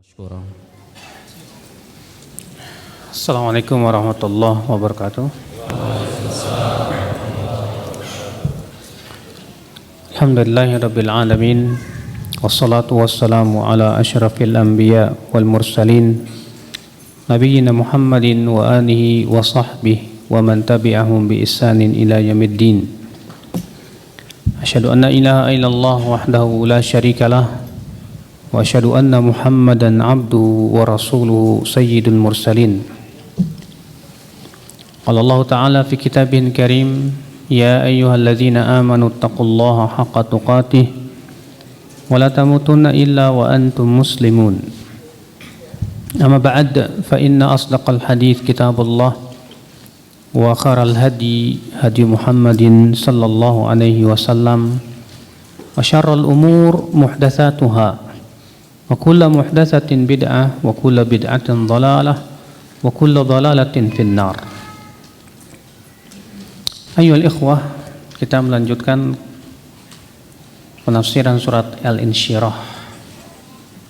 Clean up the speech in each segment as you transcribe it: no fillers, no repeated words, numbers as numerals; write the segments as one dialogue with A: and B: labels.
A: Syukur. Assalamualaikum warahmatullahi wabarakatuh. Alhamdulillahirabbil alamin. Wassalatu wassalamu ala asyrafil anbiya wal mursalin nabiyyina Muhammadin wa alihi wa sahbihi wa man tabi'ahum bi ihsanin ila yaumiddin. Asyhadu an la ilaha illallah wahdahu la syarikalah wa asyhadu anna Muhammadan abduhu wa rasuluhu sayyidul mursalin. Qala Allah Ta'ala fi kitabihil karim, ya ayyuhalladzina amanu taqullaha haqqa tuqatih wa la tamutunna illa wa antum muslimun. Amma ba'd, fa inna asdaqal hadits kitabullah wa khairal hadi hadi Muhammadin sallallahu alaihi wasallam wa syarrul umur muhdatsatuha wa kullu muhdatsatin bid'ah wa kullu bid'atin dhalalah wa kullu dhalalatin finnar. Ayyuhal ikhwah, kita melanjutkan penafsiran surat Al-Insyirah.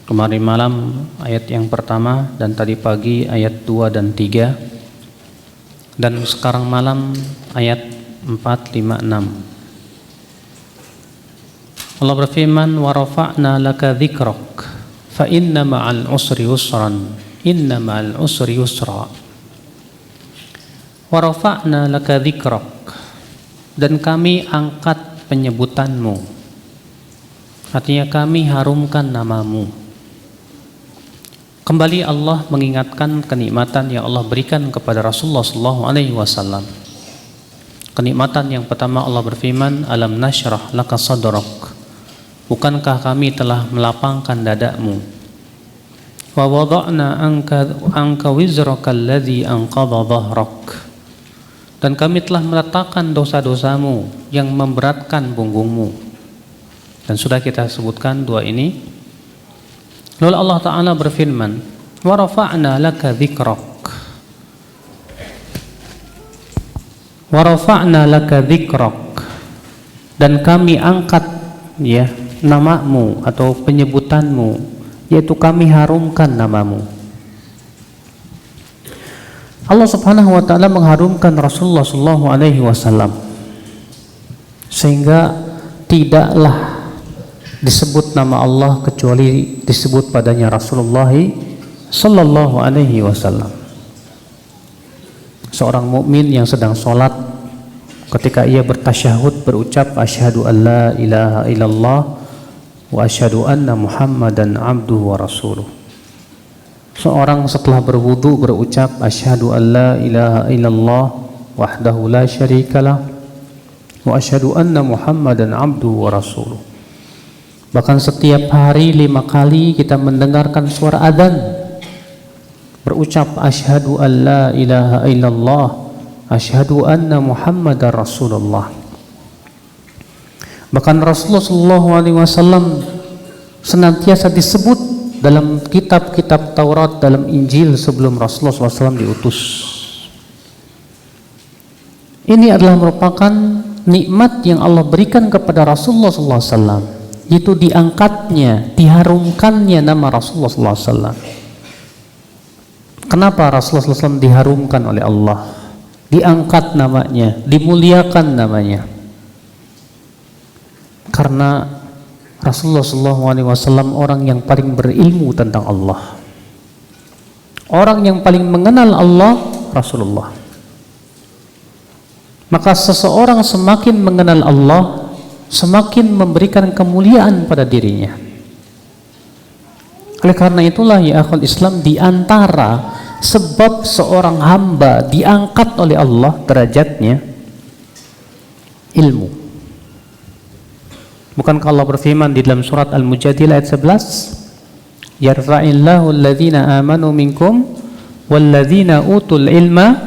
A: Kemarin malam ayat yang pertama dan tadi pagi ayat 2 dan 3, dan sekarang malam ayat 4, 5, 6. Allah berfirman, wa rafa'na laka dzikrak fa inna ma'al usri yusran, inna ma'al usri yusra. Wa rafa'na laka dzikrak, dan kami angkat penyebutanmu, artinya kami harumkan namamu. Kembali Allah mengingatkan kenikmatan yang Allah berikan kepada Rasulullah SAW. Kenikmatan yang pertama, Allah berfirman, alam nashrah laka sadrak, bukankah kami telah melapangkan dadamu? Wa wada'na anka wizraka alladhi anqadha dhahrak, dan kami telah meletakkan dosa-dosamu yang memberatkan punggungmu. Dan sudah kita sebutkan dua ini. Lalu Allah Ta'ala berfirman, wa rafa'na laka dzikrak, wa rafa'na laka dzikrak, dan kami angkat ya namamu atau penyebutanmu, yaitu kami harumkan namamu. Allah Subhanahu wa Ta'ala mengharumkan Rasulullah sallallahu alaihi wasallam sehingga tidaklah disebut nama Allah kecuali disebut padanya Rasulullah sallallahu alaihi wasallam. Seorang mukmin yang sedang sholat, ketika ia bertasyahud berucap asyhadu an la ilaha illallah wa asyhadu anna Muhammadan abduhu wa rasuluh. Seorang setelah berwudu berucap asyhadu an la ilaha illallah wahdahu la syarikalah wa asyhadu anna Muhammadan abduhu wa rasuluh. Bahkan setiap hari 5 kali kita mendengarkan suara adzan, berucap asyhadu an la ilaha illallah asyhadu anna Muhammadar Rasulullah. Bahkan Rasulullah SAW senantiasa disebut dalam kitab-kitab Taurat, dalam Injil sebelum Rasulullah SAW diutus. Ini adalah merupakan nikmat yang Allah berikan kepada Rasulullah SAW, yaitu diangkatnya, diharumkannya nama Rasulullah SAW. Kenapa Rasulullah SAW diharumkan oleh Allah, diangkat namanya, dimuliakan namanya? Karena Rasulullah SAW orang yang paling berilmu tentang Allah, orang yang paling mengenal Allah, Rasulullah. Maka seseorang semakin mengenal Allah, semakin memberikan kemuliaan pada dirinya. Oleh karena itulah ya akhul Islam, di antara sebab seorang hamba diangkat oleh Allah derajatnya, ilmu. Bukankah Allah berfirman di dalam surat Al-Mujadilah ayat 11, yarfa'illahu alladhina amanu minkum walladhina utul ilma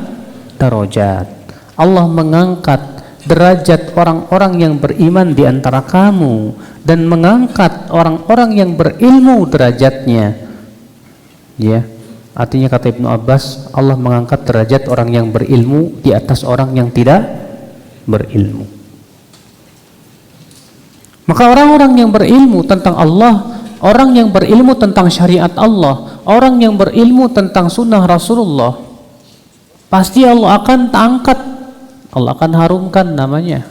A: darajat. Allah mengangkat derajat orang-orang yang beriman di antara kamu dan mengangkat orang-orang yang berilmu derajatnya. Ya, artinya kata Ibnu Abbas, Allah mengangkat derajat orang yang berilmu di atas orang yang tidak berilmu. Maka orang-orang yang berilmu tentang Allah orang yang berilmu tentang syariat Allah, orang yang berilmu tentang sunnah Rasulullah, pasti Allah akan angkat, Allah akan harumkan namanya,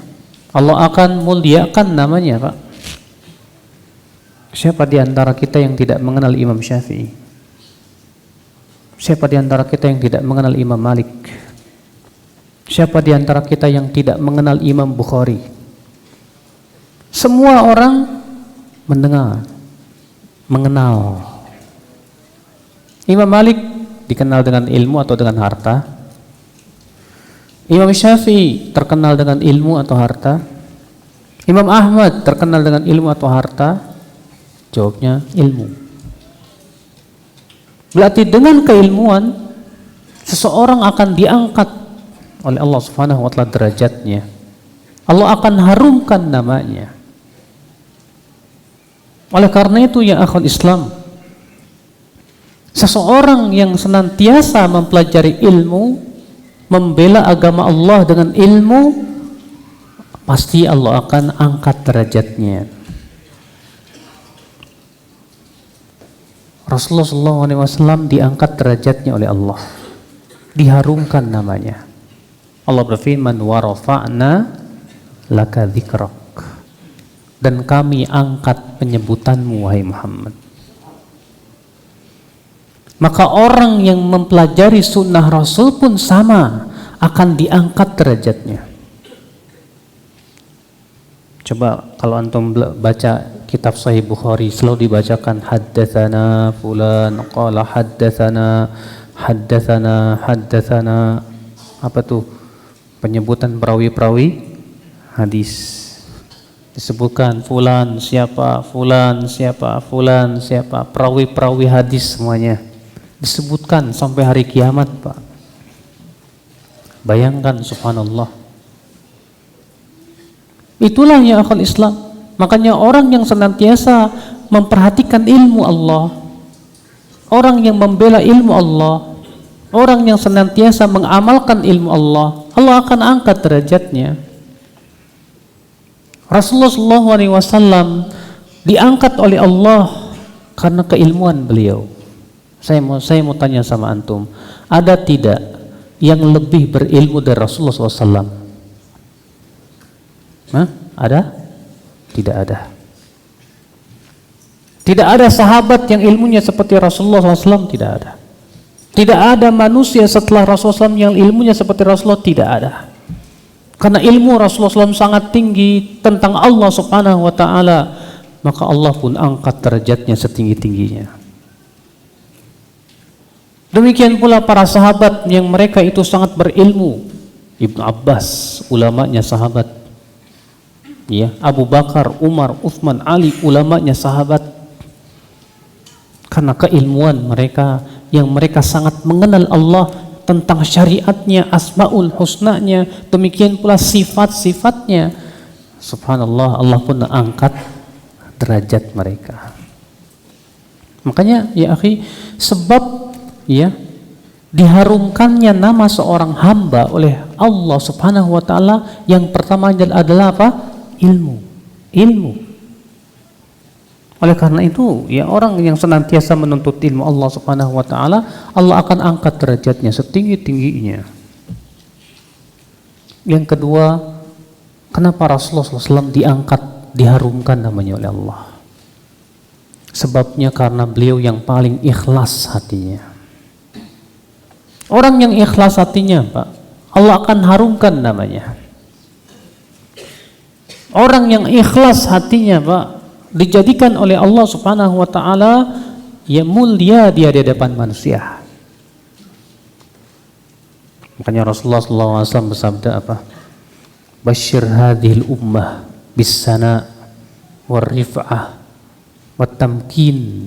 A: Allah akan muliakan namanya, Pak. Siapa di antara kita yang tidak mengenal Imam Syafi'i? Siapa di antara kita yang tidak mengenal Imam Malik? Siapa di antara kita yang tidak mengenal Imam Bukhari? Semua orang mendengar, mengenal. Imam Malik dikenal dengan ilmu atau dengan harta? Imam Syafi'i terkenal dengan ilmu atau harta? Imam Ahmad terkenal dengan ilmu atau harta? Jawabnya ilmu. Berarti dengan keilmuan seseorang akan diangkat oleh Allah Subhanahu wa taala derajatnya. Allah akan harumkan namanya. Oleh karena itu ya akhwat Islam, seseorang yang senantiasa mempelajari ilmu, membela agama Allah dengan ilmu, pasti Allah akan angkat derajatnya. Rasulullah SAW diangkat derajatnya oleh Allah, diharumkan namanya. Allah berfirman, wa rafa'na laka dzikrak, dan kami angkat penyebutanmu wahai Muhammad. Maka orang yang mempelajari sunnah Rasul pun sama, akan diangkat derajatnya. Coba kalau antum baca kitab Sahih Bukhari, selalu dibacakan haddatsana fulan qala haddatsana haddatsana. Apa tuh? Penyebutan perawi-perawi hadis. Disebutkan fulan siapa, fulan siapa, fulan siapa, perawi-perawi hadis semuanya disebutkan sampai hari kiamat, Pak. Bayangkan, subhanallah. Itulah ya akhwal Islam. Makanya orang yang senantiasa memperhatikan ilmu Allah, orang yang membela ilmu Allah, orang yang senantiasa mengamalkan ilmu Allah, Allah akan angkat derajatnya. Rasulullah SAW diangkat oleh Allah karena keilmuan beliau. Saya mau tanya sama antum, ada tidak yang lebih berilmu dari Rasulullah SAW? Ada? Tidak ada. Tidak ada sahabat yang ilmunya seperti Rasulullah SAW, tidak ada. Tidak ada manusia setelah Rasulullah SAW yang ilmunya seperti Rasulullah, tidak ada. Karena ilmu Rasulullah SAW sangat tinggi tentang Allah Subhanahu wa Ta'ala, maka Allah pun angkat derajatnya setinggi-tingginya. Demikian pula para sahabat yang mereka itu sangat berilmu. Ibnu Abbas, ulamanya sahabat. Ya, Abu Bakar, Umar, Utsman, Ali, ulamanya sahabat. Karena keilmuan mereka, yang mereka sangat mengenal Allah tentang syariatnya, asmaul husnanya, demikian pula sifat-sifatnya. Subhanallah, Allah pun angkat derajat mereka. Makanya ya akhi, sebab ya diharumkannya nama seorang hamba oleh Allah Subhanahu wa taala, yang pertama adalah apa? Ilmu. Oleh karena itu, ya orang yang senantiasa menuntut ilmu Allah Subhanahu wa taala, Allah akan angkat derajatnya setinggi-tingginya. Yang kedua, kenapa Rasulullah SAW diangkat, diharumkan namanya oleh Allah? Sebabnya karena beliau yang paling ikhlas hatinya. Orang yang ikhlas hatinya, Pak, Allah akan harumkan namanya. Orang yang ikhlas hatinya, Pak, dijadikan oleh Allah Subhanahu wa taala ya mulia dia di hadapan manusia. Makanya Rasulullah SAW bersabda apa? Basyir hadhil ummah bis-sana war-rif'ah wat-tamkin.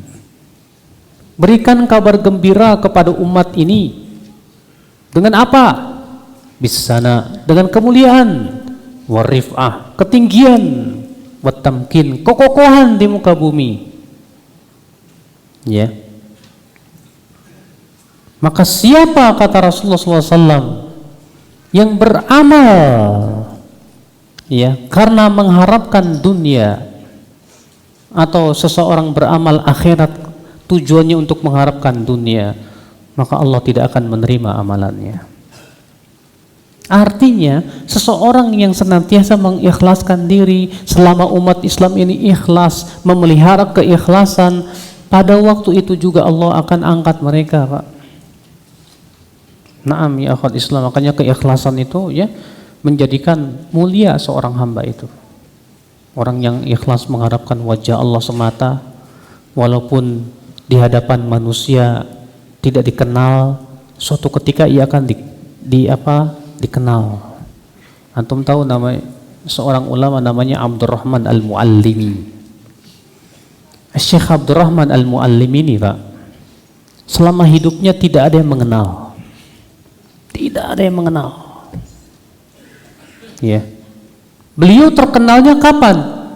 A: Berikan kabar gembira kepada umat ini dengan apa? Bis-sana, dengan kemuliaan, war-rif'ah, ketinggian, wat-tamkin, kekokohan di muka bumi. Ya. Maka siapa, kata Rasulullah SAW, yang beramal ya karena mengharapkan dunia, atau seseorang beramal akhirat tujuannya untuk mengharapkan dunia, maka Allah tidak akan menerima amalannya. Artinya seseorang yang senantiasa mengikhlaskan diri selama umat Islam ini ikhlas, memelihara keikhlasan, pada waktu itu juga Allah akan angkat mereka, Pak. Naam ya akhwat Islam, makanya keikhlasan itu ya menjadikan mulia seorang hamba itu. Orang yang ikhlas mengharapkan wajah Allah semata, walaupun di hadapan manusia tidak dikenal, suatu ketika ia akan dikenal. Antum tahu nama seorang ulama namanya Abdurrahman Al-Muallimi. Syekh Abdurrahman Al-Muallimi ini, Pak, selama hidupnya tidak ada yang mengenal. Tidak ada yang mengenal. Ya. Beliau terkenalnya kapan?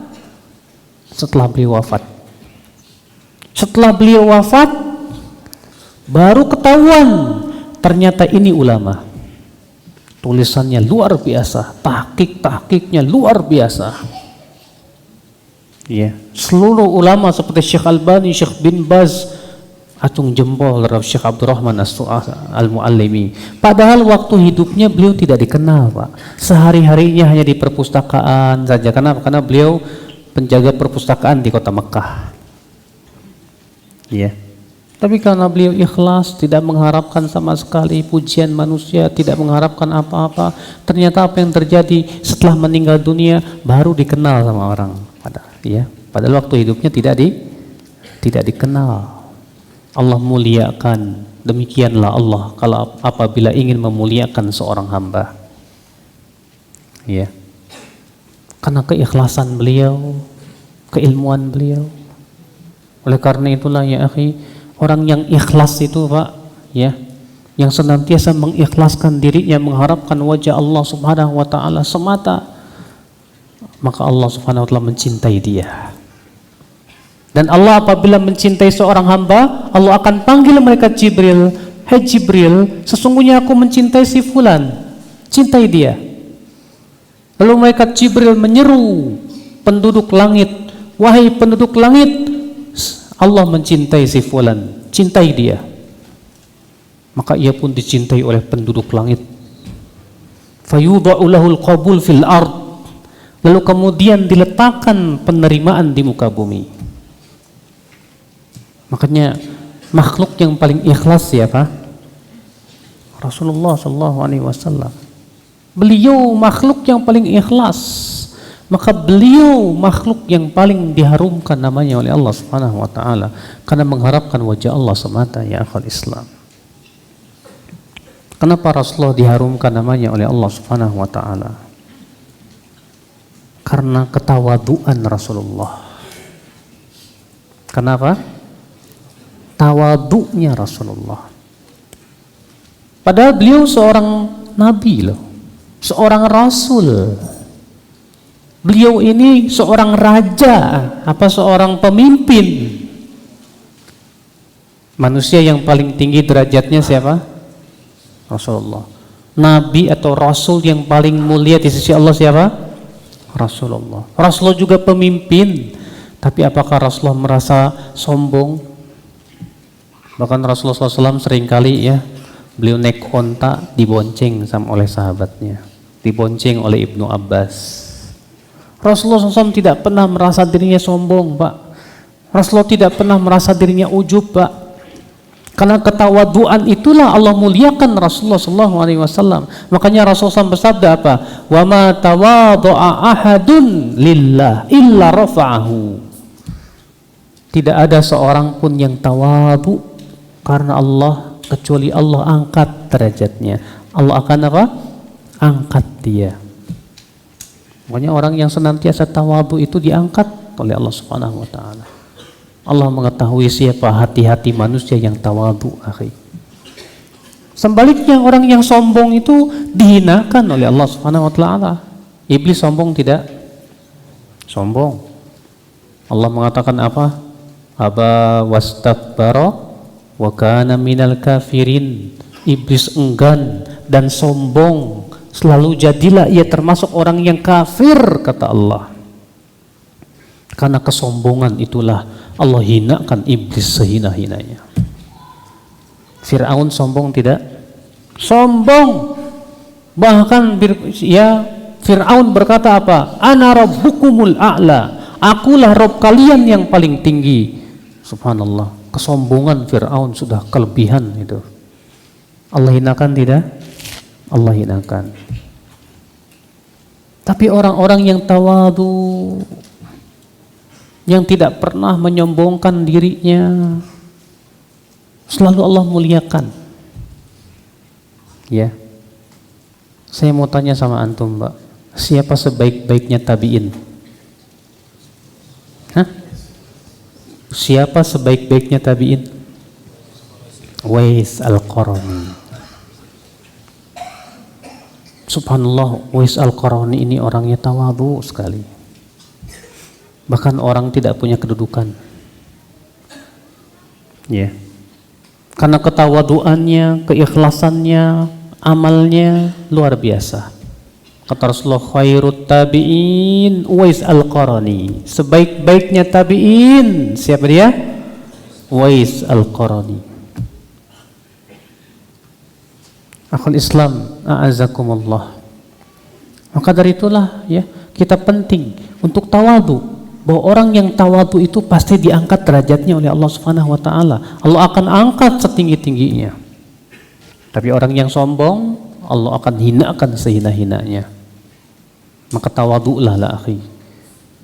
A: Setelah beliau wafat. Setelah beliau wafat, baru ketahuan ternyata ini ulama. Tulisannya luar biasa, tahqiq-tahqiqnya luar biasa. Ya, seluruh ulama seperti Syekh Albani, Syekh bin Baz acung jempol terhadap Syekh Abdurrahman Al-Muallimi. Padahal waktu hidupnya beliau tidak dikenal, Pak. Sehari-harinya hanya di perpustakaan saja. Kenapa? Karena beliau penjaga perpustakaan di kota Mekah. Ya. Tapi karena beliau ikhlas, tidak mengharapkan sama sekali pujian manusia, tidak mengharapkan apa-apa, ternyata apa yang terjadi setelah meninggal dunia baru dikenal sama orang. Padahal waktu hidupnya tidak dikenal. Allah muliakan. Demikianlah Allah kalau apabila ingin memuliakan seorang hamba. Ya. Karena keikhlasan beliau, keilmuan beliau. Oleh karena itulah ya akhi, orang yang ikhlas itu, Pak, ya, yang senantiasa mengikhlaskan dirinya mengharapkan wajah Allah Subhanahu wa taala semata, maka Allah Subhanahu wa taala mencintai dia. Dan Allah apabila mencintai seorang hamba, Allah akan panggil malaikat Jibril, "Hai Jibril, sesungguhnya aku mencintai si fulan, cintai dia." Lalu malaikat Jibril menyeru penduduk langit, "Wahai penduduk langit, Allah mencintai si fulan, cintai dia." Maka ia pun dicintai oleh penduduk langit. Fayudha'u lahul qabul fil ard. Lalu kemudian diletakkan penerimaan di muka bumi. Makanya makhluk yang paling ikhlas siapa? Rasulullah sallallahu alaihi wasallam. Beliau makhluk yang paling ikhlas. Maka beliau makhluk yang paling diharumkan namanya oleh Allah Subhanahu wa taala karena mengharapkan wajah Allah semata ya akhwat Islam. Kenapa Rasulullah diharumkan namanya oleh Allah Subhanahu wa taala? Karena ketawaduan Rasulullah. Kenapa? Tawadunya Rasulullah. Padahal beliau seorang nabi loh, seorang rasul. Beliau ini seorang raja, seorang pemimpin. Manusia yang paling tinggi derajatnya siapa? Rasulullah. Nabi atau rasul yang paling mulia di sisi Allah siapa? Rasulullah. Rasulullah juga pemimpin. Tapi apakah Rasulullah merasa sombong? Bahkan Rasulullah SAW seringkali ya, beliau naik onta dibonceng oleh sahabatnya, dibonceng oleh Ibnu Abbas. Rasulullah SAW tidak pernah merasa dirinya sombong, Pak. Rasulullah tidak pernah merasa dirinya ujub, Pak. Karena ketawaduan itulah Allah muliakan Rasulullah SAW. Makanya Rasulullah SAW bersabda apa? Wa ma tawadha'a ahadun lillah illa rafa'ahu. Tidak ada seorang pun yang tawadu karena Allah kecuali Allah angkat derajatnya. Allah akan apa? Angkat dia. Makanya orang yang senantiasa tawadu itu diangkat oleh Allah Subhanahu wa taala. Allah mengetahui siapa hati-hati manusia yang tawadu, akhi. Sebaliknya orang yang sombong itu dihinakan oleh Allah Subhanahu wa taala. Iblis sombong tidak? Sombong. Allah mengatakan apa? Aba wastakbara wa kana minal kafirin. Iblis enggan dan sombong, selalu jadilah ia termasuk orang yang kafir, kata Allah. Karena kesombongan itulah Allah hinakan iblis sehina-hinanya. Fir'aun sombong tidak? Sombong. Bahkan Fir'aun berkata apa? Ana rabbukumul a'la. Akulah Rabb kalian yang paling tinggi. Subhanallah. Kesombongan Fir'aun sudah kelebihan itu. Allah hinakan tidak? Allah hinakan. Tapi orang-orang yang tawadu, yang tidak pernah menyombongkan dirinya, selalu Allah muliakan. Ya. Saya mau tanya sama antum, Mbak. Siapa sebaik-baiknya tabi'in? Hah? Siapa sebaik-baiknya tabi'in? Uwais Al-Qarani. Subhanallah, Uwais Al-Qarani ini orangnya tawadu sekali. Bahkan orang tidak punya kedudukan. Ya. Karena ketawaduannya, keikhlasannya, amalnya luar biasa. Kata Rasulullah, khairut tabi'in Uwais Al-Qarani. Sebaik-baiknya tabi'in, siapa dia? Uwais Al-Qarani. Akhul Islam, a'azakumullah. Maka dari itulah ya, kita penting untuk tawadu. Bahwa orang yang tawadu itu pasti diangkat derajatnya oleh Allah Subhanahu wa taala. Allah akan angkat setinggi-tingginya. Tapi orang yang sombong, Allah akan hinakan sehina-hinanya. Maka tawadu'lah la akhi.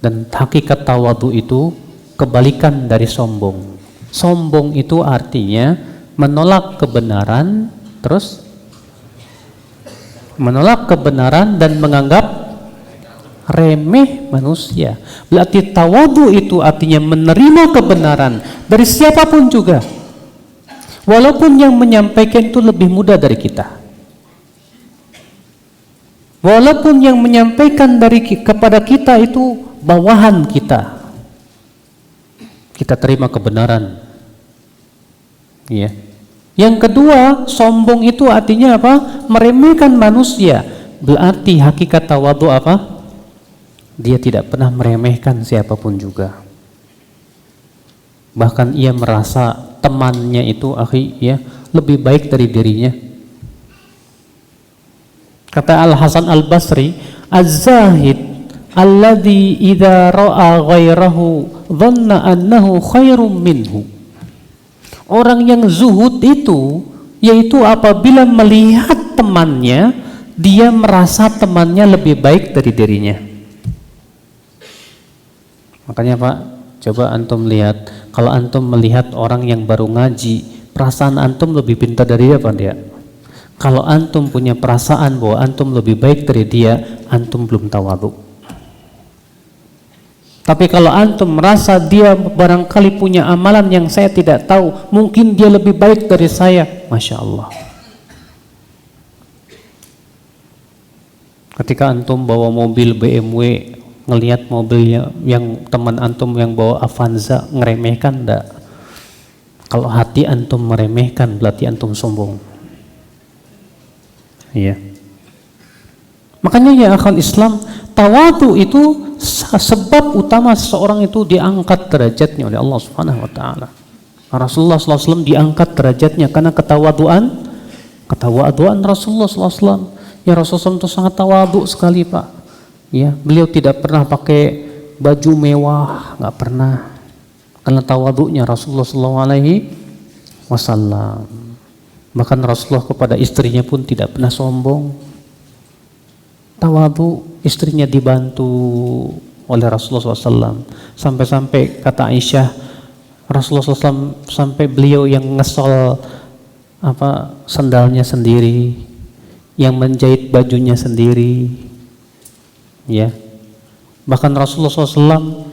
A: Dan hakikat tawadu itu kebalikan dari sombong. Sombong itu artinya menolak kebenaran, terus menolak kebenaran dan menganggap remeh manusia. Berarti tawadu itu artinya menerima kebenaran dari siapapun juga, walaupun yang menyampaikan itu lebih muda dari kita, walaupun yang menyampaikan kepada kita itu bawahan kita terima kebenaran. Ya. Yang kedua, sombong itu artinya apa? Meremehkan manusia. Berarti hakikat tawadu apa? Dia tidak pernah meremehkan siapapun juga. Bahkan ia merasa temannya itu lebih baik dari dirinya. Kata Al-Hasan Al-Basri, Az-zahid alladhi idza ra'a ghairahu dhanna annahu khairum minhu. Orang yang zuhud itu yaitu apabila melihat temannya, dia merasa temannya lebih baik dari dirinya. Makanya Pak, coba antum lihat, kalau antum melihat orang yang baru ngaji, perasaan antum lebih pintar dari dia apa dia? Kalau antum punya perasaan bahwa antum lebih baik dari dia, antum belum tawadu. Tapi kalau antum merasa dia barangkali punya amalan yang saya tidak tahu, mungkin dia lebih baik dari saya, Masya Allah. Ketika antum bawa mobil BMW, ngelihat mobilnya yang teman antum yang bawa Avanza, ngeremehkan enggak? Kalau hati antum meremehkan, berarti antum sombong. Iya. Makanya ya akhwat Islam, tawadu itu sebab utama seseorang itu diangkat derajatnya oleh Allah Subhanahu wa taala. Rasulullah SAW diangkat derajatnya karena ketawaduan Rasulullah SAW. Ya Rasulullah itu sangat tawadu sekali Pak. Ya, beliau tidak pernah pakai baju mewah, nggak pernah. Karena tawadunya Rasulullah SAW. Bahkan Rasulullah kepada istrinya pun tidak pernah sombong. Tawadu, istrinya dibantu oleh Rasulullah SAW. Sampai-sampai kata Aisyah, Rasulullah SAW sampai beliau yang ngesol sandalnya sendiri, yang menjahit bajunya sendiri. Ya, bahkan Rasulullah SAW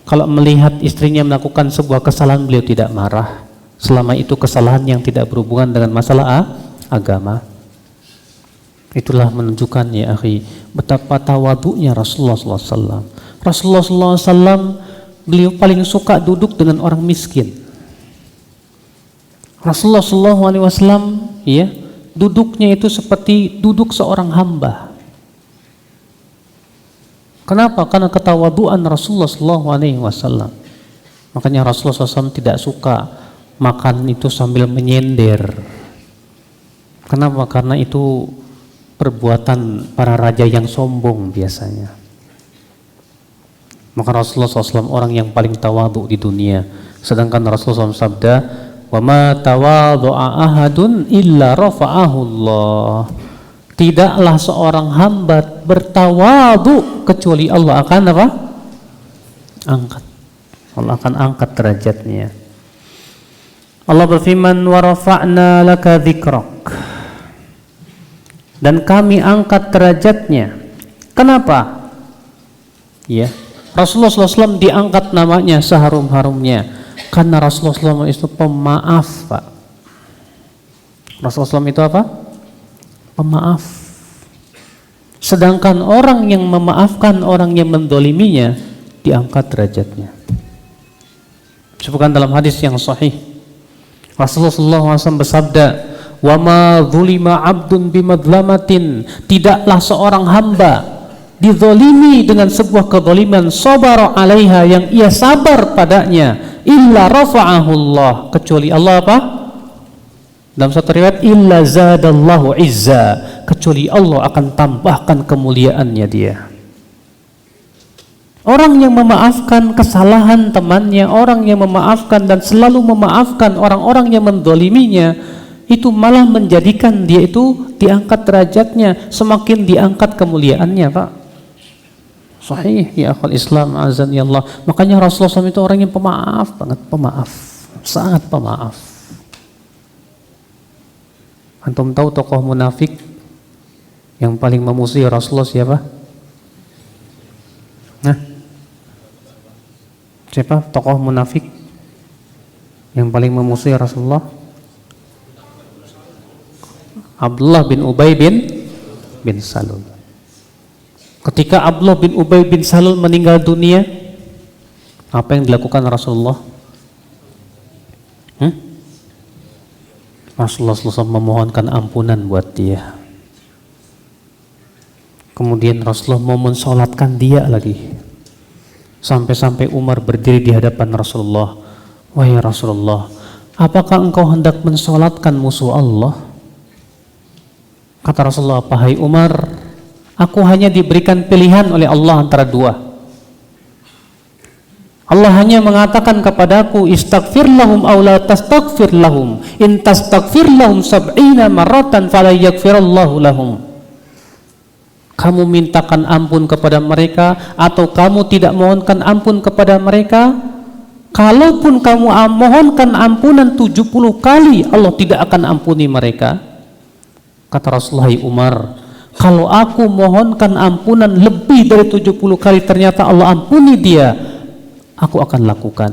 A: kalau melihat istrinya melakukan sebuah kesalahan, beliau tidak marah selama itu kesalahan yang tidak berhubungan dengan masalah agama. Itulah menunjukkan ya akhi, betapa tawadunya Rasulullah SAW. Rasulullah SAW beliau paling suka duduk dengan orang miskin. Rasulullah SAW ya duduknya itu seperti duduk seorang hamba. Kenapa? Karena ketawaduan Rasulullah SAW. Makanya Rasulullah SAW tidak suka makan itu sambil menyender. Kenapa? Karena itu perbuatan para raja yang sombong biasanya. Maka Rasulullah SAW orang yang paling tawadhu di dunia. Sedangkan Rasulullah SAW sabda, wa ma tawadhu'a ahadun illa rafa'ahu Allah. Tidaklah seorang hamba bertawadhu kecuali Allah akan apa? Angkat. Allah akan angkat derajatnya. Allah berfirman, wa rafa'na laka dzikrak. Dan kami angkat derajatnya. Kenapa? Ya, Rasulullah SAW diangkat namanya seharum-harumnya karena Rasulullah SAW itu pemaaf, Pak. Rasulullah SAW itu apa? Pemaaf. Sedangkan orang yang memaafkan orang yang mendoliminya diangkat derajatnya. Sebutkan dalam hadis yang sahih, Rasulullah SAW bersabda, wa ma dzulima 'abdun bimadlamatin, tidaklah seorang hamba dizalimi dengan sebuah kezaliman, sabara 'alaiha, yang ia sabar padanya, illa rafa'ahu Allah, kecuali Allah apa? Dalam satu riwayat, illa zadallahu izza, kecuali Allah akan tambahkan kemuliaannya dia. Orang yang memaafkan kesalahan temannya, orang yang memaafkan dan selalu memaafkan orang-orang yang mendoliminya, itu malah menjadikan dia itu diangkat derajatnya, semakin diangkat kemuliaannya, Pak. Sahih ya akhul Islam azan ya Allah. Makanya Rasulullah SAW itu orang yang pemaaf banget, pemaaf, sangat pemaaf. Antum tahu tokoh munafik yang paling memusuhi Rasulullah siapa? Nah, siapa tokoh munafik yang paling memusuhi Rasulullah? Abdullah bin Ubay bin Salul. Ketika Abdullah bin Ubay bin Salul meninggal dunia, apa yang dilakukan Rasulullah? Rasulullah SAW memohonkan ampunan buat dia. Kemudian Rasulullah mau mensolatkan dia lagi. Sampai-sampai Umar berdiri di hadapan Rasulullah. Wahai Rasulullah, apakah engkau hendak mensolatkan musuh Allah? Kata Rasulullah, wahai Umar, aku hanya diberikan pilihan oleh Allah antara dua. Allah hanya mengatakan kepadaku, istaghfir lahum aw la tastaghfir lahum, in tastaghfir lahum 70 marratan fala yaghfirallahu lahum. Kamu mintakan ampun kepada mereka atau kamu tidak mohonkan ampun kepada mereka, kalaupun kamu mohonkan ampunan 70 kali, Allah tidak akan ampuni mereka. Kata Rasulullah, Umar, kalau aku mohonkan ampunan lebih dari 70 kali ternyata Allah ampuni dia, aku akan lakukan.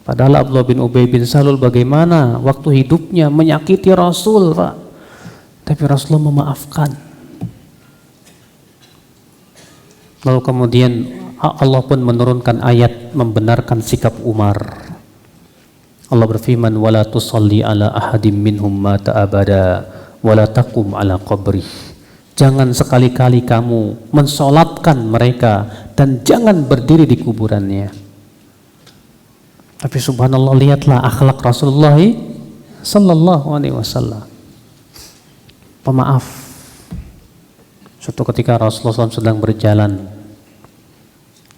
A: Padahal Abdullah bin Ubay bin Salul bagaimana waktu hidupnya menyakiti Rasul, Pak. Tapi Rasulullah memaafkan. Lalu kemudian Allah pun menurunkan ayat membenarkan sikap Umar. Allah berfirman, wala tusalli ala ahadim minhum mata abada wala taqum ala qabri. Jangan sekali-kali kamu mensolatkan mereka dan jangan berdiri di kuburannya. Tapi subhanallah, lihatlah akhlak Rasulullah sallallahu alaihi wasallam. Pemaaf. Suatu ketika Rasulullah SAW sedang berjalan,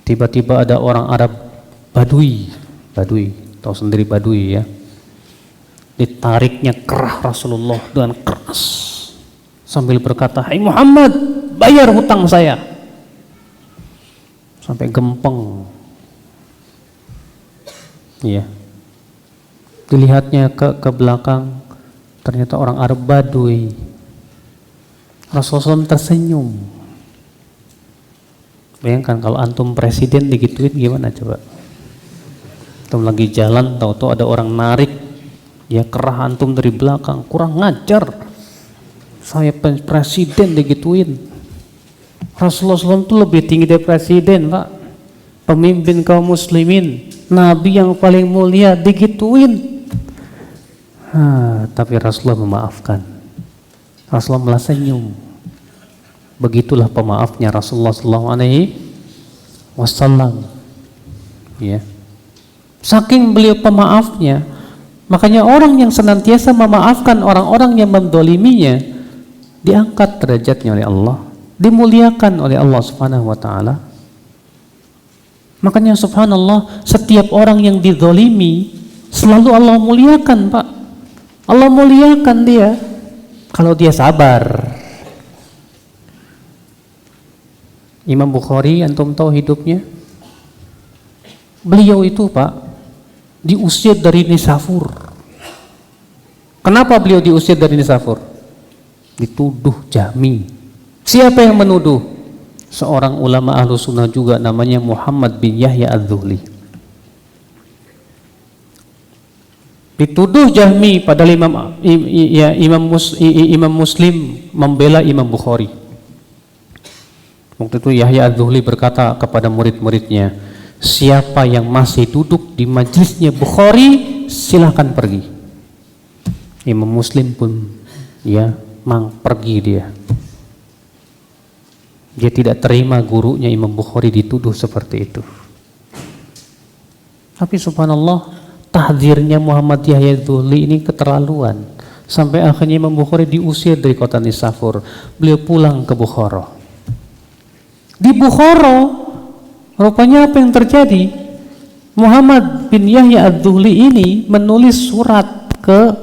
A: tiba-tiba ada orang Arab Badui, tahu sendiri Badui ya. Ditariknya kerah Rasulullah dengan keras sambil berkata, "Hai Muhammad, bayar hutang saya." Sampai gempeng. Iya. Dilihatnya ke belakang, ternyata orang Arab Badui. Rasulullah SAW tersenyum. Bayangkan kalau antum presiden digituin gimana coba? Antum lagi jalan, tahu-tahu ada orang narik, ya kerah antum dari belakang, kurang ngajar. Saya presiden digituin. Rasulullah SAW itu lebih tinggi dari presiden, Pak. Pemimpin kaum muslimin, Nabi yang paling mulia digituin. Tapi Rasulullah memaafkan. Rasulullah malah senyum. Begitulah pemaafnya Rasulullah wasallam. Ya. Saking beliau pemaafnya, makanya orang yang senantiasa memaafkan orang-orang yang mendoliminya diangkat derajatnya oleh Allah, dimuliakan oleh Allah Subhanahu wa taala. Makanya subhanallah, setiap orang yang dizalimi selalu Allah muliakan, Pak. Allah muliakan dia kalau dia sabar. Imam Bukhari, antum tahu hidupnya? Beliau itu, Pak, diusir dari Nisafur. Kenapa beliau diusir dari Nisafur? Dituduh jahmi. Siapa yang menuduh? Seorang ulama ahlu sunnah juga, namanya Muhammad bin Yahya Az-Zuhli. Dituduh jahmi, padahal Imam Muslim membela Imam Bukhari. Waktu itu Yahya Az-Zuhli berkata kepada murid-muridnya, siapa yang masih duduk di majlisnya Bukhari, silahkan pergi. Imam Muslim pun pergi dia. Dia tidak terima gurunya Imam Bukhari dituduh seperti itu. Tapi subhanallah, tahdzirnya Muhammad Yahya Az-Zuhli ini keterlaluan. Sampai akhirnya Imam Bukhari diusir dari kota Nisafur. Beliau pulang ke Bukhara. Di Bukhara, rupanya apa yang terjadi? Muhammad bin Yahya Az-Zuhli ini menulis surat ke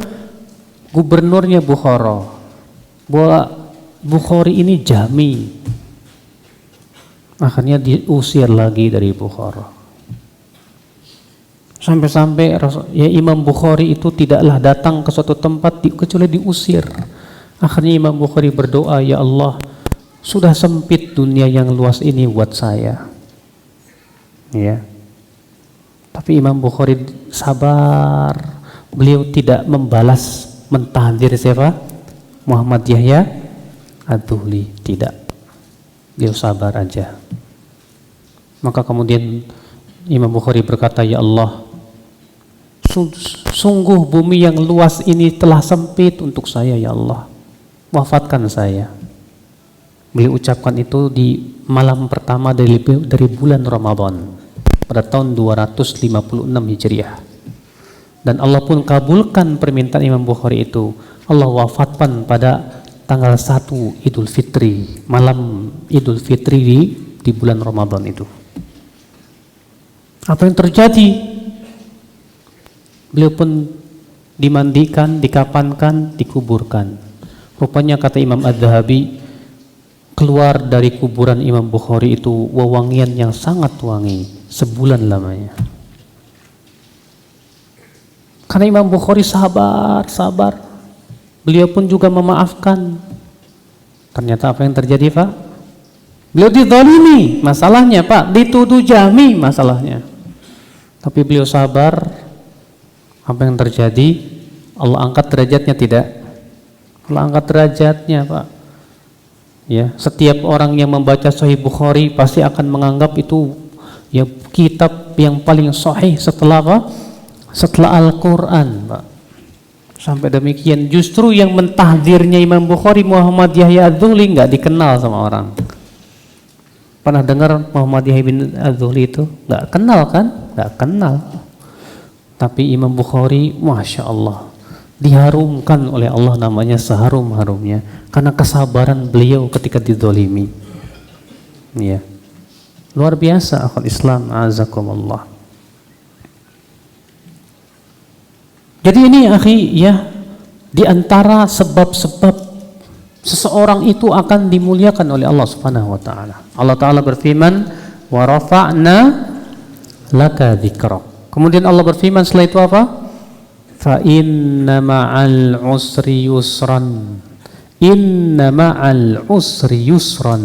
A: gubernurnya Bukhara bahwa Bukhari ini jahmi. Akhirnya diusir lagi dari Bukhara. Sampai-sampai Imam Bukhari itu tidaklah datang ke suatu tempat kecuali diusir. Akhirnya Imam Bukhari berdoa, ya Allah, sudah sempit dunia yang luas ini buat saya. Ya. Tapi Imam Bukhari sabar. Beliau tidak membalas mentahdir siapa? Muhammad Yahya Az-Zuhli, tidak. Beliau sabar aja. Maka kemudian Imam Bukhari berkata, ya Allah, sungguh bumi yang luas ini telah sempit untuk saya, ya Allah, wafatkan saya. Beliau ucapkan itu di malam pertama dari bulan Ramadan pada tahun 256 Hijriah. Dan Allah pun kabulkan permintaan Imam Bukhari itu. Allah wafatkan pada tanggal 1 Idul Fitri, malam Idul Fitri di bulan Ramadan itu. Apa yang terjadi? Beliau pun dimandikan, dikafankan, dikuburkan. Rupanya kata Imam Az-Zahabi, keluar dari kuburan Imam Bukhari itu wewangian yang sangat wangi, sebulan lamanya. Karena Imam Bukhari sabar. Beliau pun juga memaafkan. Ternyata apa yang terjadi, Pak? Beliau dizalimi, masalahnya, Pak, dituduh jahmi masalahnya. Tapi beliau sabar. Apa yang terjadi? Allah angkat derajatnya tidak? Allah angkat derajatnya, Pak. Ya, setiap orang yang membaca Sahih Bukhari pasti akan menganggap itu ya kitab yang paling sahih setelah apa? Setelah Al-Quran, Pak. Sampai demikian, justru yang mentahdirnya Imam Bukhari, Muhammad Yahya Az-Zuhli, nggak dikenal sama orang. Pernah dengar Muhammad Yahya bin Az-Zuhli itu? Nggak kenal kan? Nggak kenal. Tapi Imam Bukhari, Masya Allah, diharumkan oleh Allah namanya seharum-harumnya karena kesabaran beliau ketika dizalimi. Ya. Luar biasa akhwat Islam, azakumullah. Jadi ini akhi, ya, di antara sebab-sebab seseorang itu akan dimuliakan oleh Allah Subhanahu wa taala. Allah taala berfirman, "Wa rafa'na laka dzikrak." Kemudian Allah berfirman setelah itu apa? Fa inna ma'al usri yusran. Inna ma'al usri yusran.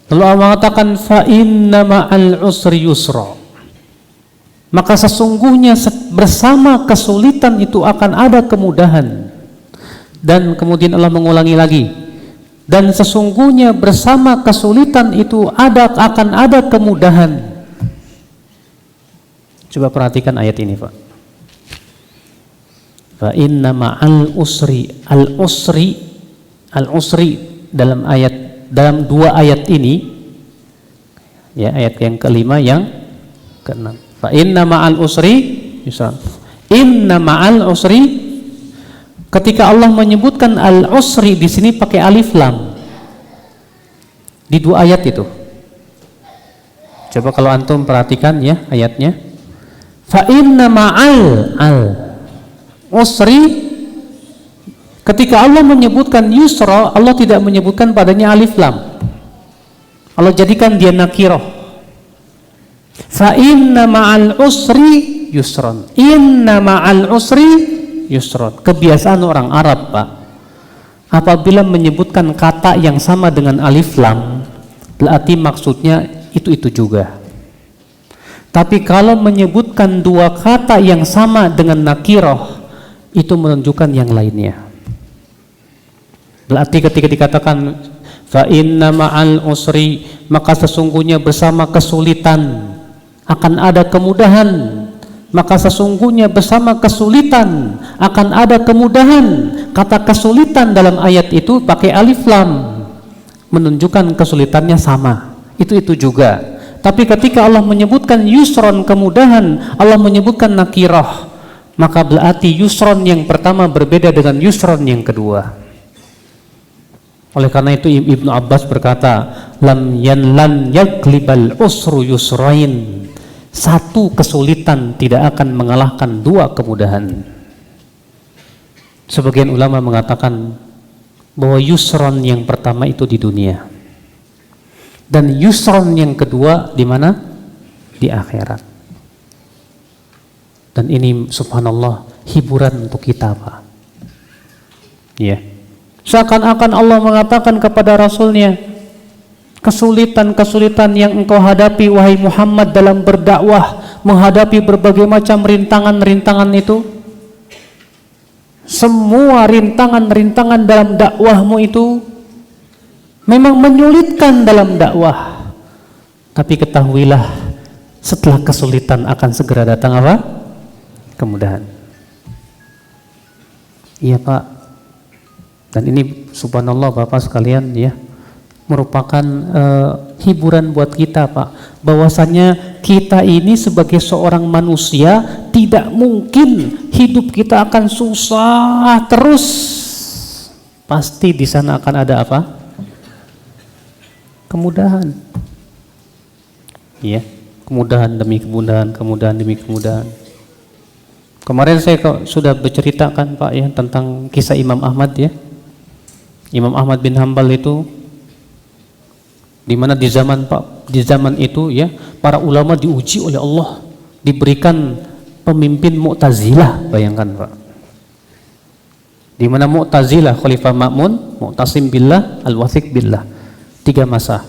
A: Lalu Allah mengatakan fa inna ma'al usri yusra. Maka sesungguhnya bersama kesulitan itu akan ada kemudahan. Dan kemudian Allah mengulangi lagi. Dan sesungguhnya bersama kesulitan itu akan ada kemudahan. Coba perhatikan ayat ini, Pak. Fa inna ma'al usri, al-usri dalam dua ayat ini Ya, ayat yang kelima yang keenam. Fa inna ma'al usri yusran. Inna ma'al usri, ketika Allah menyebutkan al-usri di sini pakai alif lam. Di dua ayat itu. Coba kalau antum perhatikan ya ayatnya. Fa inna ma'al usri, ketika Allah menyebutkan yusra, Allah tidak menyebutkan padanya alif lam. Allah jadikan dia nakirah. Fa inna ma'al usri yusran. Inna ma'al usri yusran. Kebiasaan orang Arab, Pak, apabila menyebutkan kata yang sama dengan alif lam, berarti maksudnya itu juga. Tapi kalau menyebutkan dua kata yang sama dengan nakirah, itu menunjukkan yang lainnya. Berarti ketika dikatakan fa inna ma'al usri, maka sesungguhnya bersama kesulitan akan ada kemudahan. Maka sesungguhnya bersama kesulitan akan ada kemudahan. Kata kesulitan dalam ayat itu pakai alif lam, menunjukkan kesulitannya sama. Itu juga. Tapi ketika Allah menyebutkan yusron, kemudahan, Allah menyebutkan nakirah, maka berarti yusron yang pertama berbeda dengan yusron yang kedua. Oleh karena itu Ibnu Abbas berkata, lan yaglibal usru yusrain. Satu kesulitan tidak akan mengalahkan dua kemudahan. Sebagian ulama mengatakan bahwa yusron yang pertama itu di dunia, dan yusron yang kedua di mana? Di akhirat. Dan ini subhanallah hiburan untuk kita, Pak. Ya. Seakan-akan Allah mengatakan kepada Rasulnya, kesulitan-kesulitan yang engkau hadapi wahai Muhammad dalam berdakwah, menghadapi berbagai macam rintangan-rintangan itu, semua rintangan-rintangan dalam dakwahmu itu memang menyulitkan dalam dakwah. Tapi ketahuilah, setelah kesulitan akan segera datang apa? Kemudahan. Iya, Pak. Dan ini subhanallah Bapak sekalian ya, merupakan hiburan buat kita, Pak, bahwasanya kita ini sebagai seorang manusia tidak mungkin hidup kita akan susah terus. Pasti di sana akan ada apa? Kemudahan. Ya, kemudahan demi kemudahan, kemudahan demi kemudahan. Kemarin saya sudah berceritakan, Pak, ya, tentang kisah Imam Ahmad ya. Imam Ahmad bin Hambal itu, di mana di zaman itu ya, para ulama diuji oleh Allah, diberikan pemimpin Mu'tazilah. Bayangkan, Pak, di mana Mu'tazilah, Khalifah Ma'mun, Mu'tasim billah, Al-Wathiq billah, 3 masa,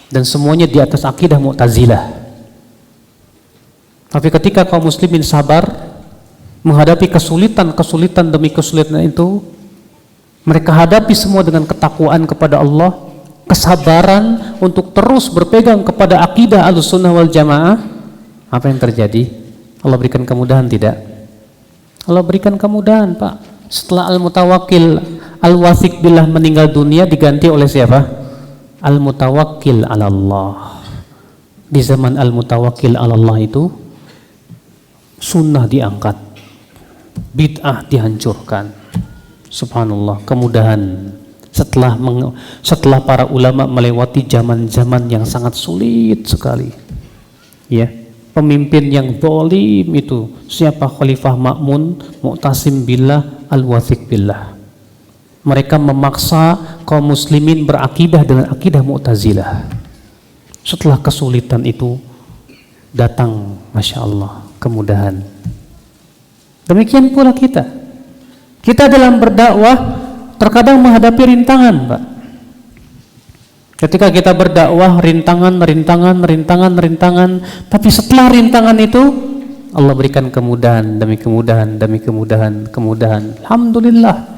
A: dan semuanya di atas akidah Mu'tazilah. Tapi ketika kaum muslimin sabar menghadapi kesulitan demi kesulitan itu, mereka hadapi semua dengan ketakwaan kepada Allah, kesabaran untuk terus berpegang kepada akidah Ahlussunnah wal Jamaah. Apa yang terjadi? Allah berikan kemudahan tidak? Allah berikan kemudahan, Pak. Setelah Al-Mutawakkil Al-Wathiq billah meninggal dunia, diganti oleh siapa? Al-Mutawakkil 'ala Allah. Di zaman Al-Mutawakkil 'ala Allah itu, sunnah diangkat, bid'ah dihancurkan. Subhanallah, kemudahan. Setelah para ulama melewati zaman-zaman yang sangat sulit sekali, ya, pemimpin yang zalim itu siapa? Khalifah Ma'mun, Mu'tasim billah, Al-Wathiq billah. Mereka memaksa kaum muslimin berakidah dengan akidah Mu'tazilah. Setelah kesulitan itu datang, masya Allah, kemudahan. Demikian pula kita dalam berdakwah terkadang menghadapi rintangan, Pak. Ketika kita berdakwah, rintangan, tapi setelah rintangan itu Allah berikan kemudahan demi kemudahan demi kemudahan. Alhamdulillah.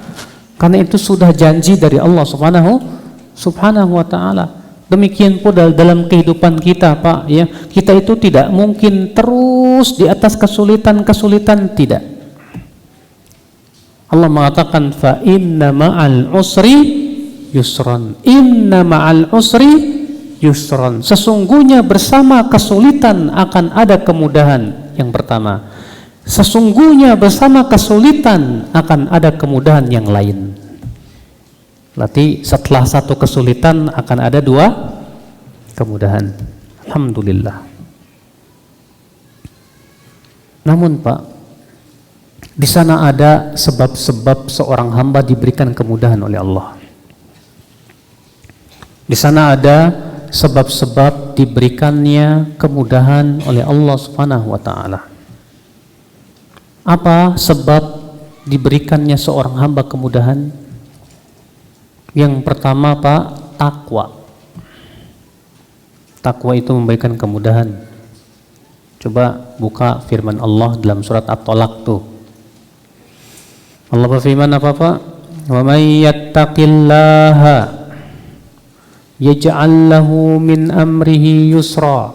A: Karena itu sudah janji dari Allah Subhanahu wa taala. Demikian pula dalam kehidupan kita, Pak, ya. Kita itu tidak mungkin terus di atas kesulitan, tidak. Allah mengatakan fa inna ma'al usri yusran. Inna ma'al usri yusran. Sesungguhnya bersama kesulitan akan ada kemudahan. Yang pertama, sesungguhnya bersama kesulitan akan ada kemudahan yang lain. Berarti setelah satu kesulitan akan ada dua kemudahan. Alhamdulillah. Namun Pak, di sana ada sebab-sebab seorang hamba diberikan kemudahan oleh Allah. Di sana ada sebab-sebab diberikannya kemudahan oleh Allah Subhanahu wa taala. Apa sebab diberikannya seorang hamba kemudahan? Yang pertama Pak, takwa. Takwa itu memberikan kemudahan. Coba buka firman Allah dalam surat At-Talaq tuh. Allah berfirman apa Pak? Wa may yattaqillaha yaj'al lahu min amrihi yusra.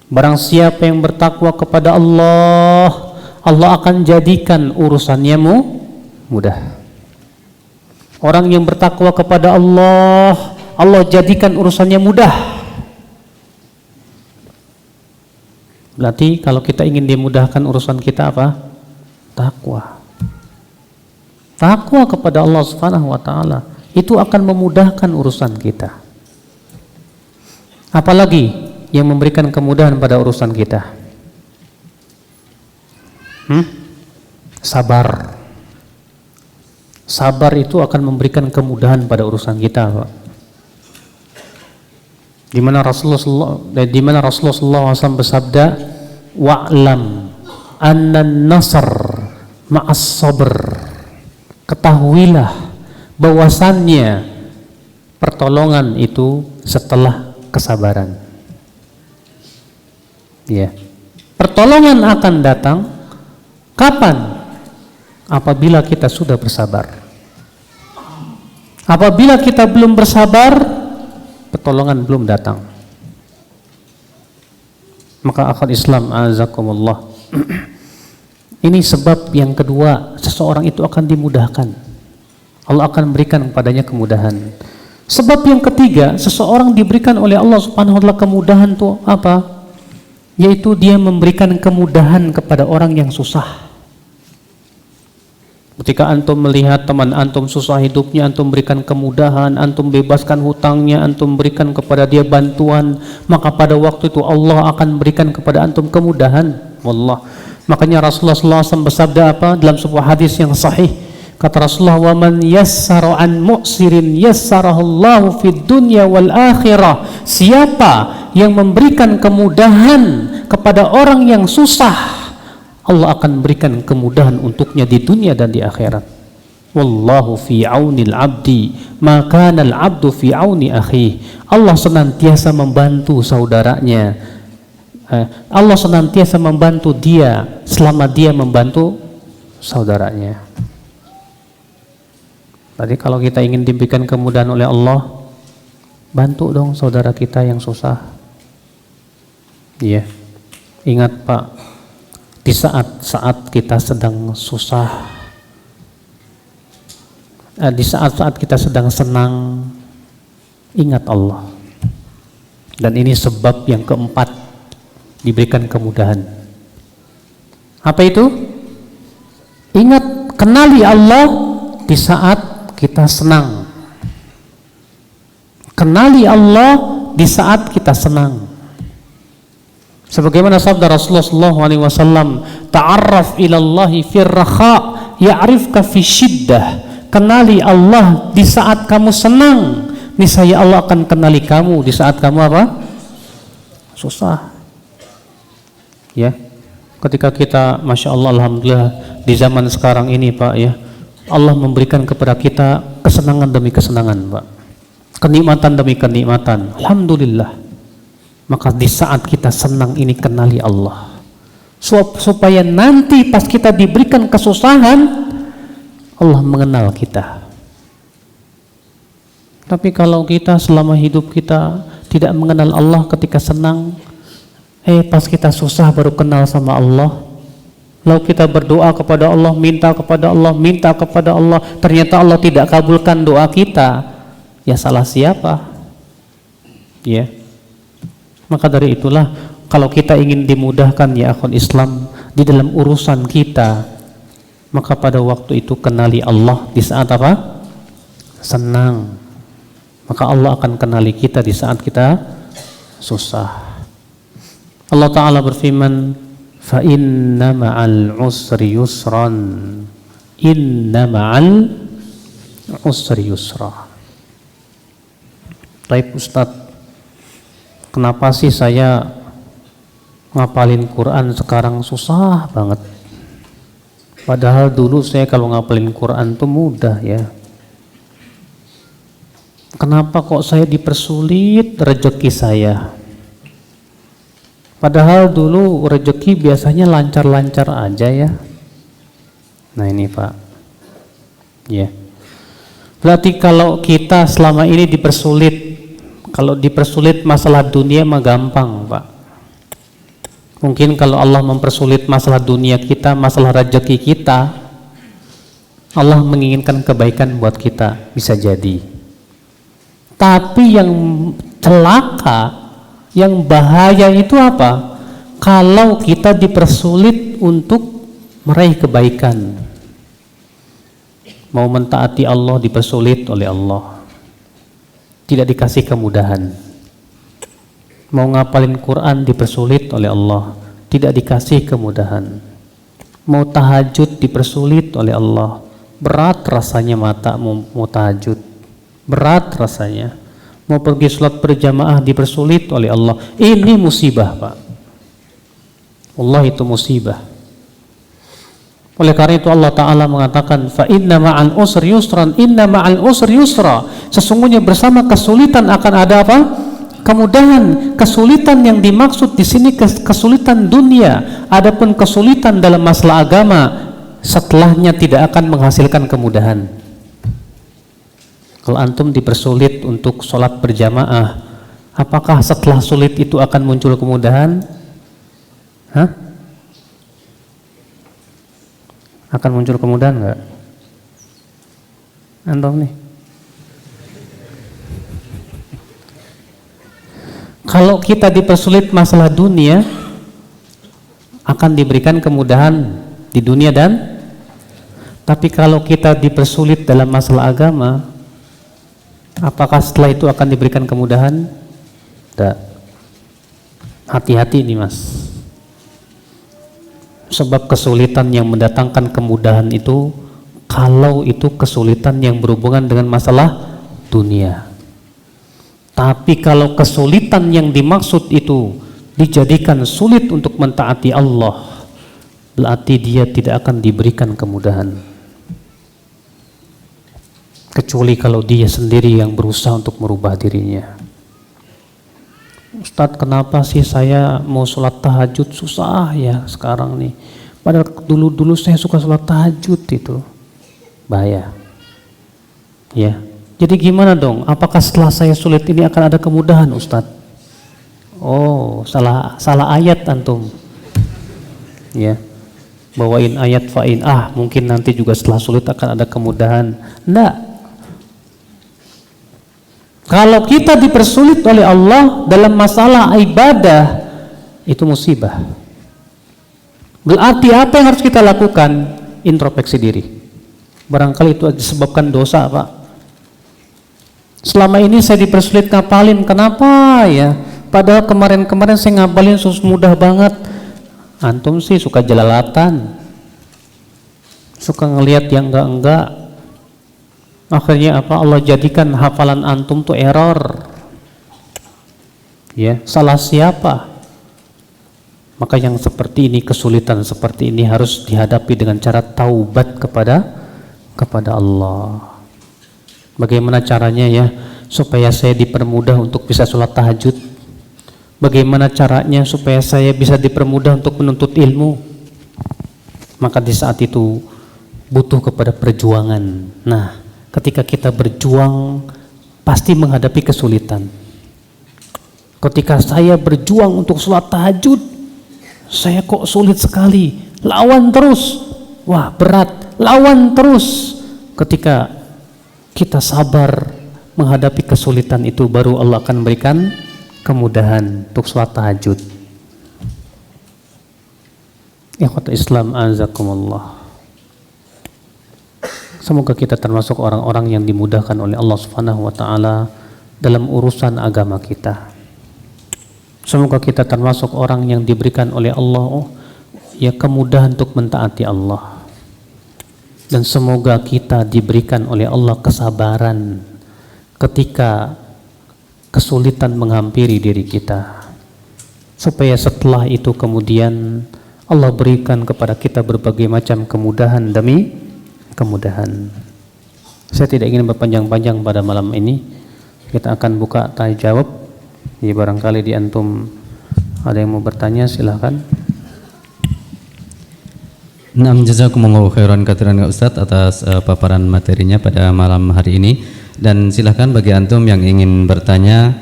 A: Barang siapa yang bertakwa kepada Allah, Allah akan jadikan urusannya mudah. Orang yang bertakwa kepada Allah, Allah jadikan urusannya mudah. Berarti kalau kita ingin dimudahkan urusan kita apa? Takwa. Takwa kepada Allah Subhanahu wa taala itu akan memudahkan urusan kita. Apalagi yang memberikan kemudahan pada urusan kita? Sabar. Sabar itu akan memberikan kemudahan pada urusan kita, Pak. Di mana Rasulullah SAW bersabda, wa'lam anna nasr ma'as sabr. Ketahuilah bahwasannya pertolongan itu setelah kesabaran. Ya. Pertolongan akan datang kapan? Apabila kita sudah bersabar. Apabila kita belum bersabar, pertolongan belum datang. Maka akal Islam azakumullah. Ini sebab yang kedua, seseorang itu akan dimudahkan. Allah akan memberikan kepadanya kemudahan. Sebab yang ketiga, seseorang diberikan oleh Allah Subhanahu wa taala kemudahan itu apa? Yaitu dia memberikan kemudahan kepada orang yang susah. Ketika antum melihat teman antum susah hidupnya, antum berikan kemudahan, antum bebaskan hutangnya, antum berikan kepada dia bantuan, maka pada waktu itu Allah akan berikan kepada antum kemudahan. Wallah. Makanya Rasulullah SAW bersabda apa dalam sebuah hadis yang sahih? Kata Rasulullah, "Wa man yassara an mu'sirin yassarahullahu fid dunya wal akhirah." Siapa yang memberikan kemudahan kepada orang yang susah, Allah akan berikan kemudahan untuknya di dunia dan di akhirat. Wallahu fi aunil abdi, maka al abdu fi auni akhi. Allah senantiasa membantu saudaranya. Allah senantiasa membantu dia selama dia membantu saudaranya. Jadi kalau kita ingin diberikan kemudahan oleh Allah, bantu dong saudara kita yang susah. Iya. Ingat Pak, di saat-saat kita sedang susah, di saat-saat kita sedang senang, ingat Allah. Dan ini sebab yang keempat diberikan kemudahan. Apa itu? Ingat, kenali Allah di saat kita senang. Kenali Allah di saat kita senang. Sebagaimana sabda Rasulullah SAW, ta'arraf ilallahi fir rakha ya'rifka fi syiddah. Kenali Allah di saat kamu senang, niscaya Allah akan kenali kamu di saat kamu apa? Susah. Ya. Ketika kita, masya Allah, alhamdulillah, di zaman sekarang ini Pak, ya, Allah memberikan kepada kita kesenangan demi kesenangan Pak, kenikmatan demi kenikmatan. Alhamdulillah. Maka di saat kita senang ini kenali Allah, supaya nanti pas kita diberikan kesusahan, Allah mengenal kita. Tapi kalau kita selama hidup kita tidak mengenal Allah ketika senang, pas kita susah baru kenal sama Allah. Lalu kita berdoa kepada Allah, minta kepada Allah, minta kepada Allah, ternyata Allah tidak kabulkan doa kita. Ya salah siapa? Ya. Maka dari itulah kalau kita ingin dimudahkan ya akhwat Islam di dalam urusan kita, maka pada waktu itu kenali Allah di saat apa? Senang. Maka Allah akan kenali kita di saat kita susah. Allah Ta'ala berfirman, fa inna ma'al usri yusran, inna ma'al usri yusra. Baik Ustaz, kenapa sih saya ngapalin Quran sekarang susah banget? Padahal dulu saya kalau ngapalin Quran tuh mudah ya. Kenapa kok saya dipersulit rezeki saya? Padahal dulu rezeki biasanya lancar-lancar aja ya. Nah ini Pak. Ya. Berarti kalau kita selama ini dipersulit, kalau dipersulit masalah dunia mah gampang Pak. Mungkin kalau Allah mempersulit masalah dunia kita, masalah rezeki kita, Allah menginginkan kebaikan buat kita, bisa jadi. Tapi yang celaka, yang bahaya itu apa? Kalau kita dipersulit untuk meraih kebaikan. Mau mentaati Allah dipersulit oleh Allah, tidak dikasih kemudahan. Mau ngapalin Quran dipersulit oleh Allah, tidak dikasih kemudahan. Mau tahajud dipersulit oleh Allah, berat rasanya mata mau tahajud, berat rasanya. Mau pergi sholat berjamaah dipersulit oleh Allah. Ini musibah Pak. Allah itu musibah. Oleh karena itu Allah Ta'ala mengatakan, fa inna ma'al usri yusran, inna ma'al usri yusra. Sesungguhnya bersama kesulitan akan ada apa? Kemudahan. Kesulitan yang dimaksud di sini kesulitan dunia. Adapun kesulitan dalam masalah agama, setelahnya tidak akan menghasilkan kemudahan. Kalau antum dipersulit untuk sholat berjamaah, apakah setelah sulit itu akan muncul kemudahan? Hah? Akan muncul kemudahan enggak? Antum nih. Kalau kita dipersulit masalah dunia, akan diberikan kemudahan di dunia dan, tapi kalau kita dipersulit dalam masalah agama, apakah setelah itu akan diberikan kemudahan? Tidak. Hati-hati ini Mas. Sebab kesulitan yang mendatangkan kemudahan itu, kalau itu kesulitan yang berhubungan dengan masalah dunia. Tapi kalau kesulitan yang dimaksud itu dijadikan sulit untuk mentaati Allah, berarti dia tidak akan diberikan kemudahan. Kecuali kalau dia sendiri yang berusaha untuk merubah dirinya. Ustadz, kenapa sih saya mau sholat tahajud susah ya sekarang nih? Padahal dulu saya suka sholat tahajud itu. Bahaya. Ya. Jadi gimana dong? Apakah setelah saya sulit ini akan ada kemudahan Ustadz? Oh, salah ayat antum. Ya. Bawain ayat fa'in mungkin nanti juga setelah sulit akan ada kemudahan. Enggak. Kalau kita dipersulit oleh Allah dalam masalah ibadah, itu musibah. Berarti apa yang harus kita lakukan? Introspeksi diri. Barangkali itu disebabkan dosa Pak. Selama ini saya dipersulit ngapalin, kenapa ya? Padahal kemarin-kemarin saya ngapalin mudah banget. Antum sih suka jelalatan, suka ngelihat yang enggak-enggak. Akhirnya apa? Allah jadikan hafalan antum tuh error. Ya, salah siapa? Maka yang seperti ini, kesulitan seperti ini harus dihadapi dengan cara taubat kepada Allah. Bagaimana caranya ya supaya saya dipermudah untuk bisa sholat tahajud? Bagaimana caranya supaya saya bisa dipermudah untuk menuntut ilmu? Maka di saat itu butuh kepada perjuangan. Nah, ketika kita berjuang pasti menghadapi kesulitan. Ketika saya berjuang untuk sholat tahajud, saya kok sulit sekali. Lawan terus, wah berat. Lawan terus. Ketika kita sabar menghadapi kesulitan itu, baru Allah akan memberikan kemudahan untuk sholat tahajud. Ikhwatul Islam azakumullah. Semoga kita termasuk orang-orang yang dimudahkan oleh Allah Subhanahu wa taala dalam urusan agama kita. Semoga kita termasuk orang yang diberikan oleh Allah ya kemudahan untuk mentaati Allah. Dan semoga kita diberikan oleh Allah kesabaran ketika kesulitan menghampiri diri kita. Supaya setelah itu kemudian Allah berikan kepada kita berbagai macam kemudahan demi kemudahan. Saya tidak ingin berpanjang-panjang pada malam ini. Kita akan buka tanya jawab. Ya, barangkali di antum ada yang mau bertanya, silahkan.
B: Naam, jazakumullahu khairan katsiran ya Ustadz atas paparan materinya pada malam hari ini. Dan silahkan bagi antum yang ingin bertanya,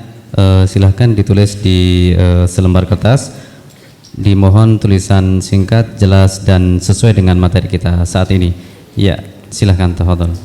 B: silahkan ditulis di selembar kertas. Dimohon tulisan singkat, jelas dan sesuai dengan materi kita saat ini. Ya, silahkan tafadhol.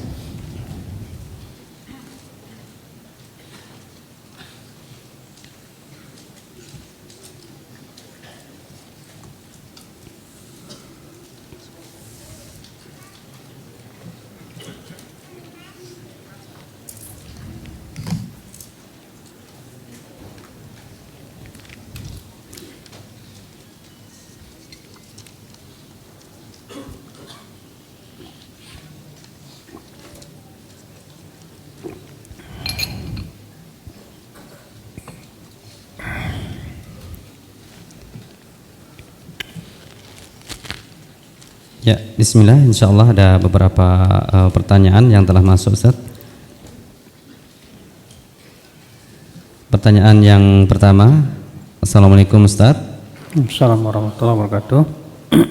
B: Ya, bismillah, insyaallah ada beberapa pertanyaan yang telah masuk, Ustaz. Pertanyaan yang pertama, Assalamualaikum Ustaz.
A: Assalamualaikum warahmatullahi wabarakatuh.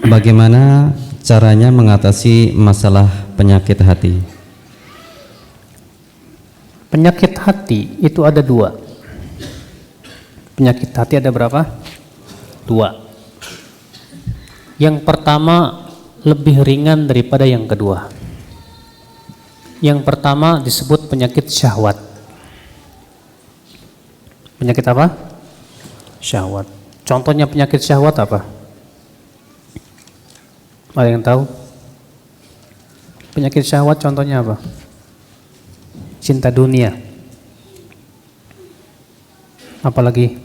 B: Bagaimana caranya mengatasi masalah penyakit hati?
A: Penyakit hati itu ada dua. Penyakit hati ada berapa? Dua. Yang pertama lebih ringan daripada yang kedua. Yang pertama disebut penyakit syahwat. Penyakit apa? Syahwat. Contohnya penyakit syahwat apa? Ada yang tahu? Penyakit syahwat contohnya apa? Cinta dunia. Apalagi?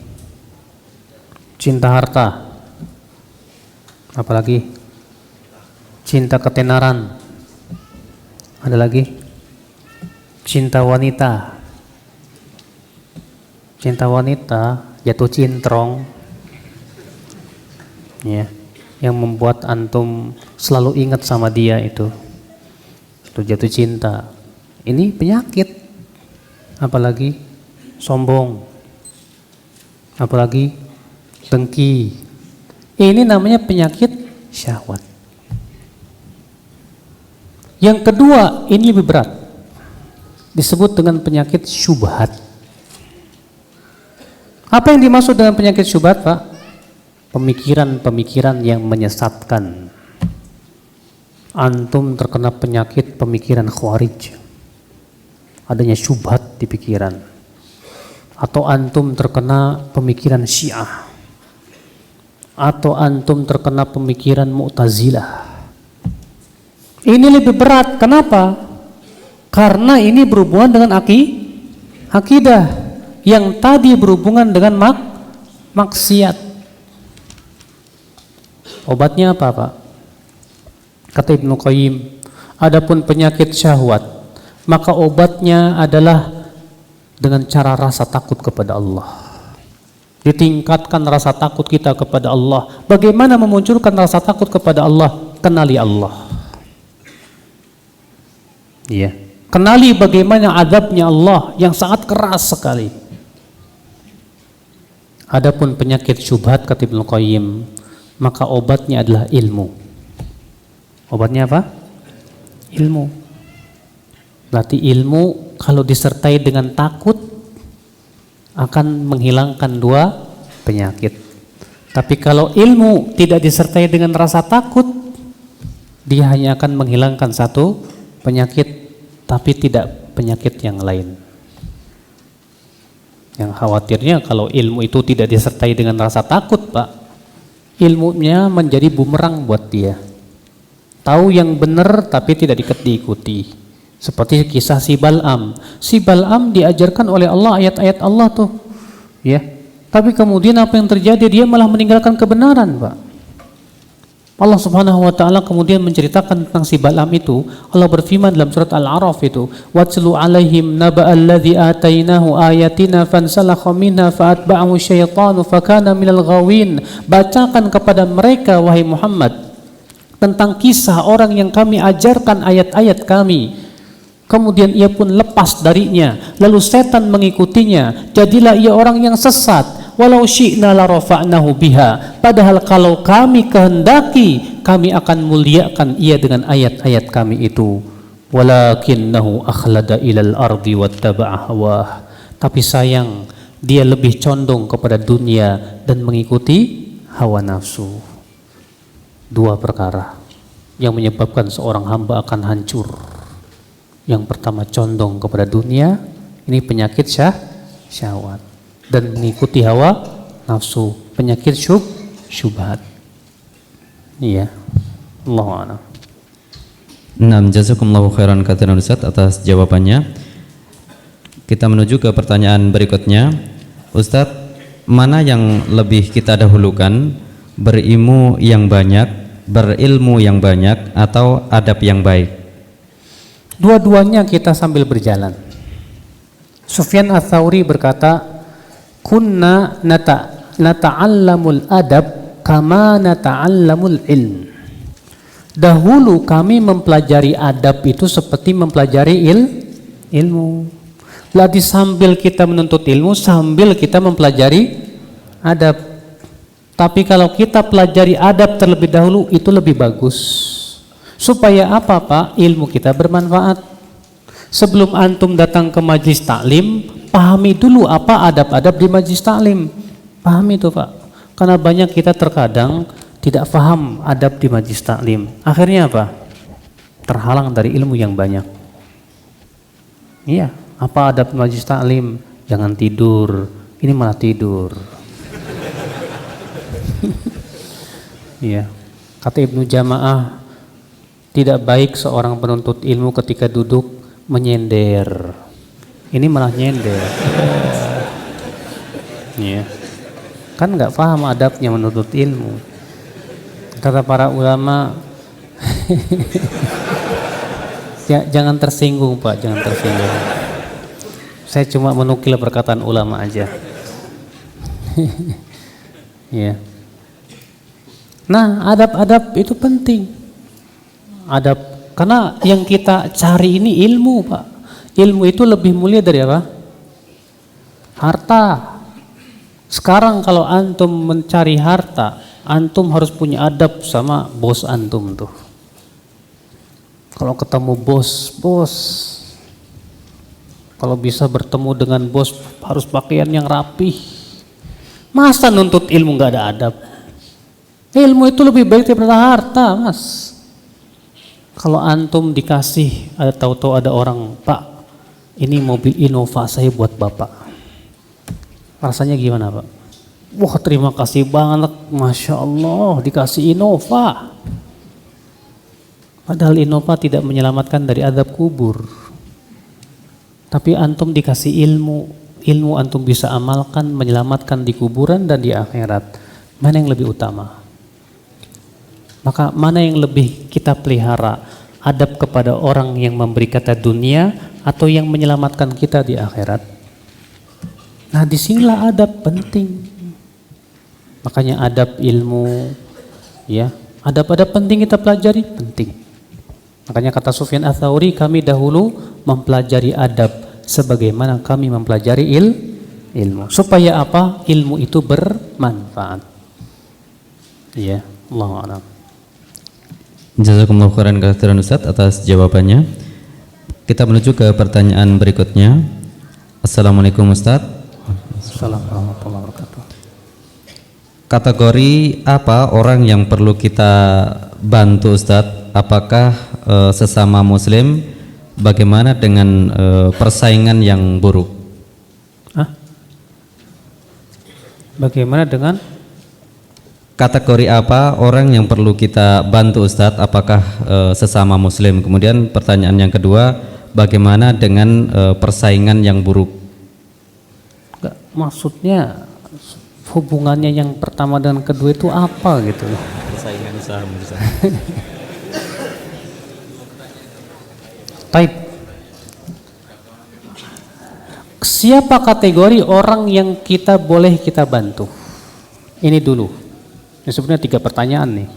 A: Cinta harta. Apalagi? Cinta ketenaran. Ada lagi? Cinta wanita. Cinta wanita, jatuh cintrong. Ya, yang membuat antum selalu ingat sama dia itu jatuh cinta. Ini penyakit. Apalagi sombong. Apalagi dengki. Ini namanya penyakit syahwat. Yang kedua, ini lebih berat. Disebut dengan penyakit syubhat. Apa yang dimaksud dengan penyakit syubhat, Pak? Pemikiran-pemikiran yang menyesatkan. Antum terkena penyakit pemikiran khawarij. Adanya syubhat di pikiran. Atau antum terkena pemikiran Syiah. Atau antum terkena pemikiran Mu'tazilah. Ini lebih berat. Kenapa? Karena ini berhubungan dengan akidah. Yang tadi berhubungan dengan maksiat. Obatnya apa, Pak? Kata Ibnu Qayyim, adapun penyakit syahwat, maka obatnya adalah dengan cara rasa takut kepada Allah. Ditingkatkan rasa takut kita kepada Allah. Bagaimana memunculkan rasa takut kepada Allah? Kenali Allah. Iya. Kenali bagaimana azabnya Allah yang sangat keras sekali. Adapun penyakit syubhat kata Ibnu Qayyim, maka obatnya adalah ilmu. Obatnya apa? Ilmu. Berarti ilmu kalau disertai dengan takut akan menghilangkan dua penyakit. Tapi kalau ilmu tidak disertai dengan rasa takut, dia hanya akan menghilangkan satu penyakit, tapi tidak penyakit yang lain. Yang khawatirnya kalau ilmu itu tidak disertai dengan rasa takut, Pak, ilmunya menjadi bumerang buat dia. Tahu yang benar tapi tidak diikuti. Seperti kisah si Bal'am. Si Bal'am diajarkan oleh Allah ayat-ayat Allah tuh, ya. Tapi kemudian apa yang terjadi? Dia malah meninggalkan kebenaran, Pak. Allah Subhanahu wa taala kemudian menceritakan tentang si Bal'am itu. Allah berfirman dalam surat Al-A'raf itu, "Watslu 'alaihim naba'al ladzi atainahu ayatina fansalakha minha fa'atba'ahu syaitanu fakana minal ghawin." Bacakan kepada mereka wahai Muhammad tentang kisah orang yang kami ajarkan ayat-ayat kami. Kemudian ia pun lepas darinya, lalu setan mengikutinya. Jadilah ia orang yang sesat. Walau syi'na la rafa'nahu biha. Padahal kalau kami kehendaki, kami akan muliakan ia dengan ayat-ayat kami itu. Walakinnahu akhlada ilal ardi wattaba'a hawah. Tapi sayang, dia lebih condong kepada dunia dan mengikuti hawa nafsu. Dua perkara yang menyebabkan seorang hamba akan hancur. Yang pertama, condong kepada dunia, ini penyakit syahwat, dan mengikuti hawa nafsu, penyakit syubhat. Iya, Allahu a'lam.
B: Naam, jazakumullahu khairan katsiran Ustaz atas jawabannya. Kita menuju ke pertanyaan berikutnya. Ustaz, mana yang lebih kita dahulukan, berilmu yang banyak atau adab yang baik?
A: Dua-duanya kita sambil berjalan. Sufyan Ats-Tsauri berkata, "Kunna nata'allamul adab kama nata'allamul ilm." Dahulu kami mempelajari adab itu seperti mempelajari ilmu. Berarti sambil kita menuntut ilmu, sambil kita mempelajari adab. Tapi kalau kita pelajari adab terlebih dahulu, itu lebih bagus. Supaya apa, Pak? Ilmu kita bermanfaat. Sebelum antum datang ke majlis taklim, pahami dulu apa adab-adab di majlis taklim. Pahami itu, Pak. Karena banyak kita terkadang tidak paham adab di majlis taklim. Akhirnya apa? Terhalang dari ilmu yang banyak. Iya, apa adab majlis taklim? Jangan tidur. Ini malah tidur. Iya. Kata Ibnu Jama'ah, tidak baik seorang penuntut ilmu ketika duduk menyender. Ini malah nyender. Iya. Kan nggak paham adabnya menuntut ilmu. Kata para ulama, ya, jangan tersinggung, Pak, jangan tersinggung. Saya cuma menukil perkataan ulama aja. Ya. Nah, adab-adab itu penting. Adab, karena yang kita cari ini ilmu, Pak. Ilmu itu lebih mulia dari apa? Harta. Sekarang kalau antum mencari harta, antum harus punya adab sama bos antum tuh. Kalau ketemu bos, kalau bisa bertemu dengan bos harus pakaian yang rapih. Masa nuntut ilmu nggak ada adab? Ilmu itu lebih baik daripada harta, Mas. Kalau antum dikasih, tahu-tahu ada orang, "Pak, ini mobil Innova saya buat Bapak." Rasanya gimana, Pak? Wah, terima kasih banget, Masya Allah, dikasih Innova. Padahal Innova tidak menyelamatkan dari azab kubur. Tapi antum dikasih ilmu antum bisa amalkan, menyelamatkan di kuburan dan di akhirat. Mana yang lebih utama? Maka mana yang lebih kita pelihara? Adab kepada orang yang memberi kata dunia atau yang menyelamatkan kita di akhirat? Nah, disinilah adab penting. Makanya adab ilmu, ya, adab-adab penting kita pelajari, penting. Makanya kata Sufyan Ats-Tsauri, kami dahulu mempelajari adab sebagaimana kami mempelajari ilmu. Supaya apa? Ilmu itu bermanfaat. Ya, Allahu a'lam.
B: Jazakumullahu khairan katsiran Ustaz atas jawabannya. Kita menuju ke pertanyaan berikutnya. Assalamualaikum Ustaz.
A: Assalamualaikum warahmatullahi wabarakatuh.
B: Kategori apa orang yang perlu kita bantu Ustaz? Apakah sesama muslim? Bagaimana dengan persaingan yang buruk?
A: Bagaimana dengan
B: kategori apa orang yang perlu kita bantu Ustadz? Apakah sesama muslim? Kemudian pertanyaan yang kedua, bagaimana dengan persaingan yang buruk?
A: Enggak, maksudnya hubungannya yang pertama dan kedua itu apa gitu?
B: Persaingan saham.
A: Taib. Siapa kategori orang yang kita boleh kita bantu? Ini dulu. Ini sebenarnya 3 pertanyaan nih.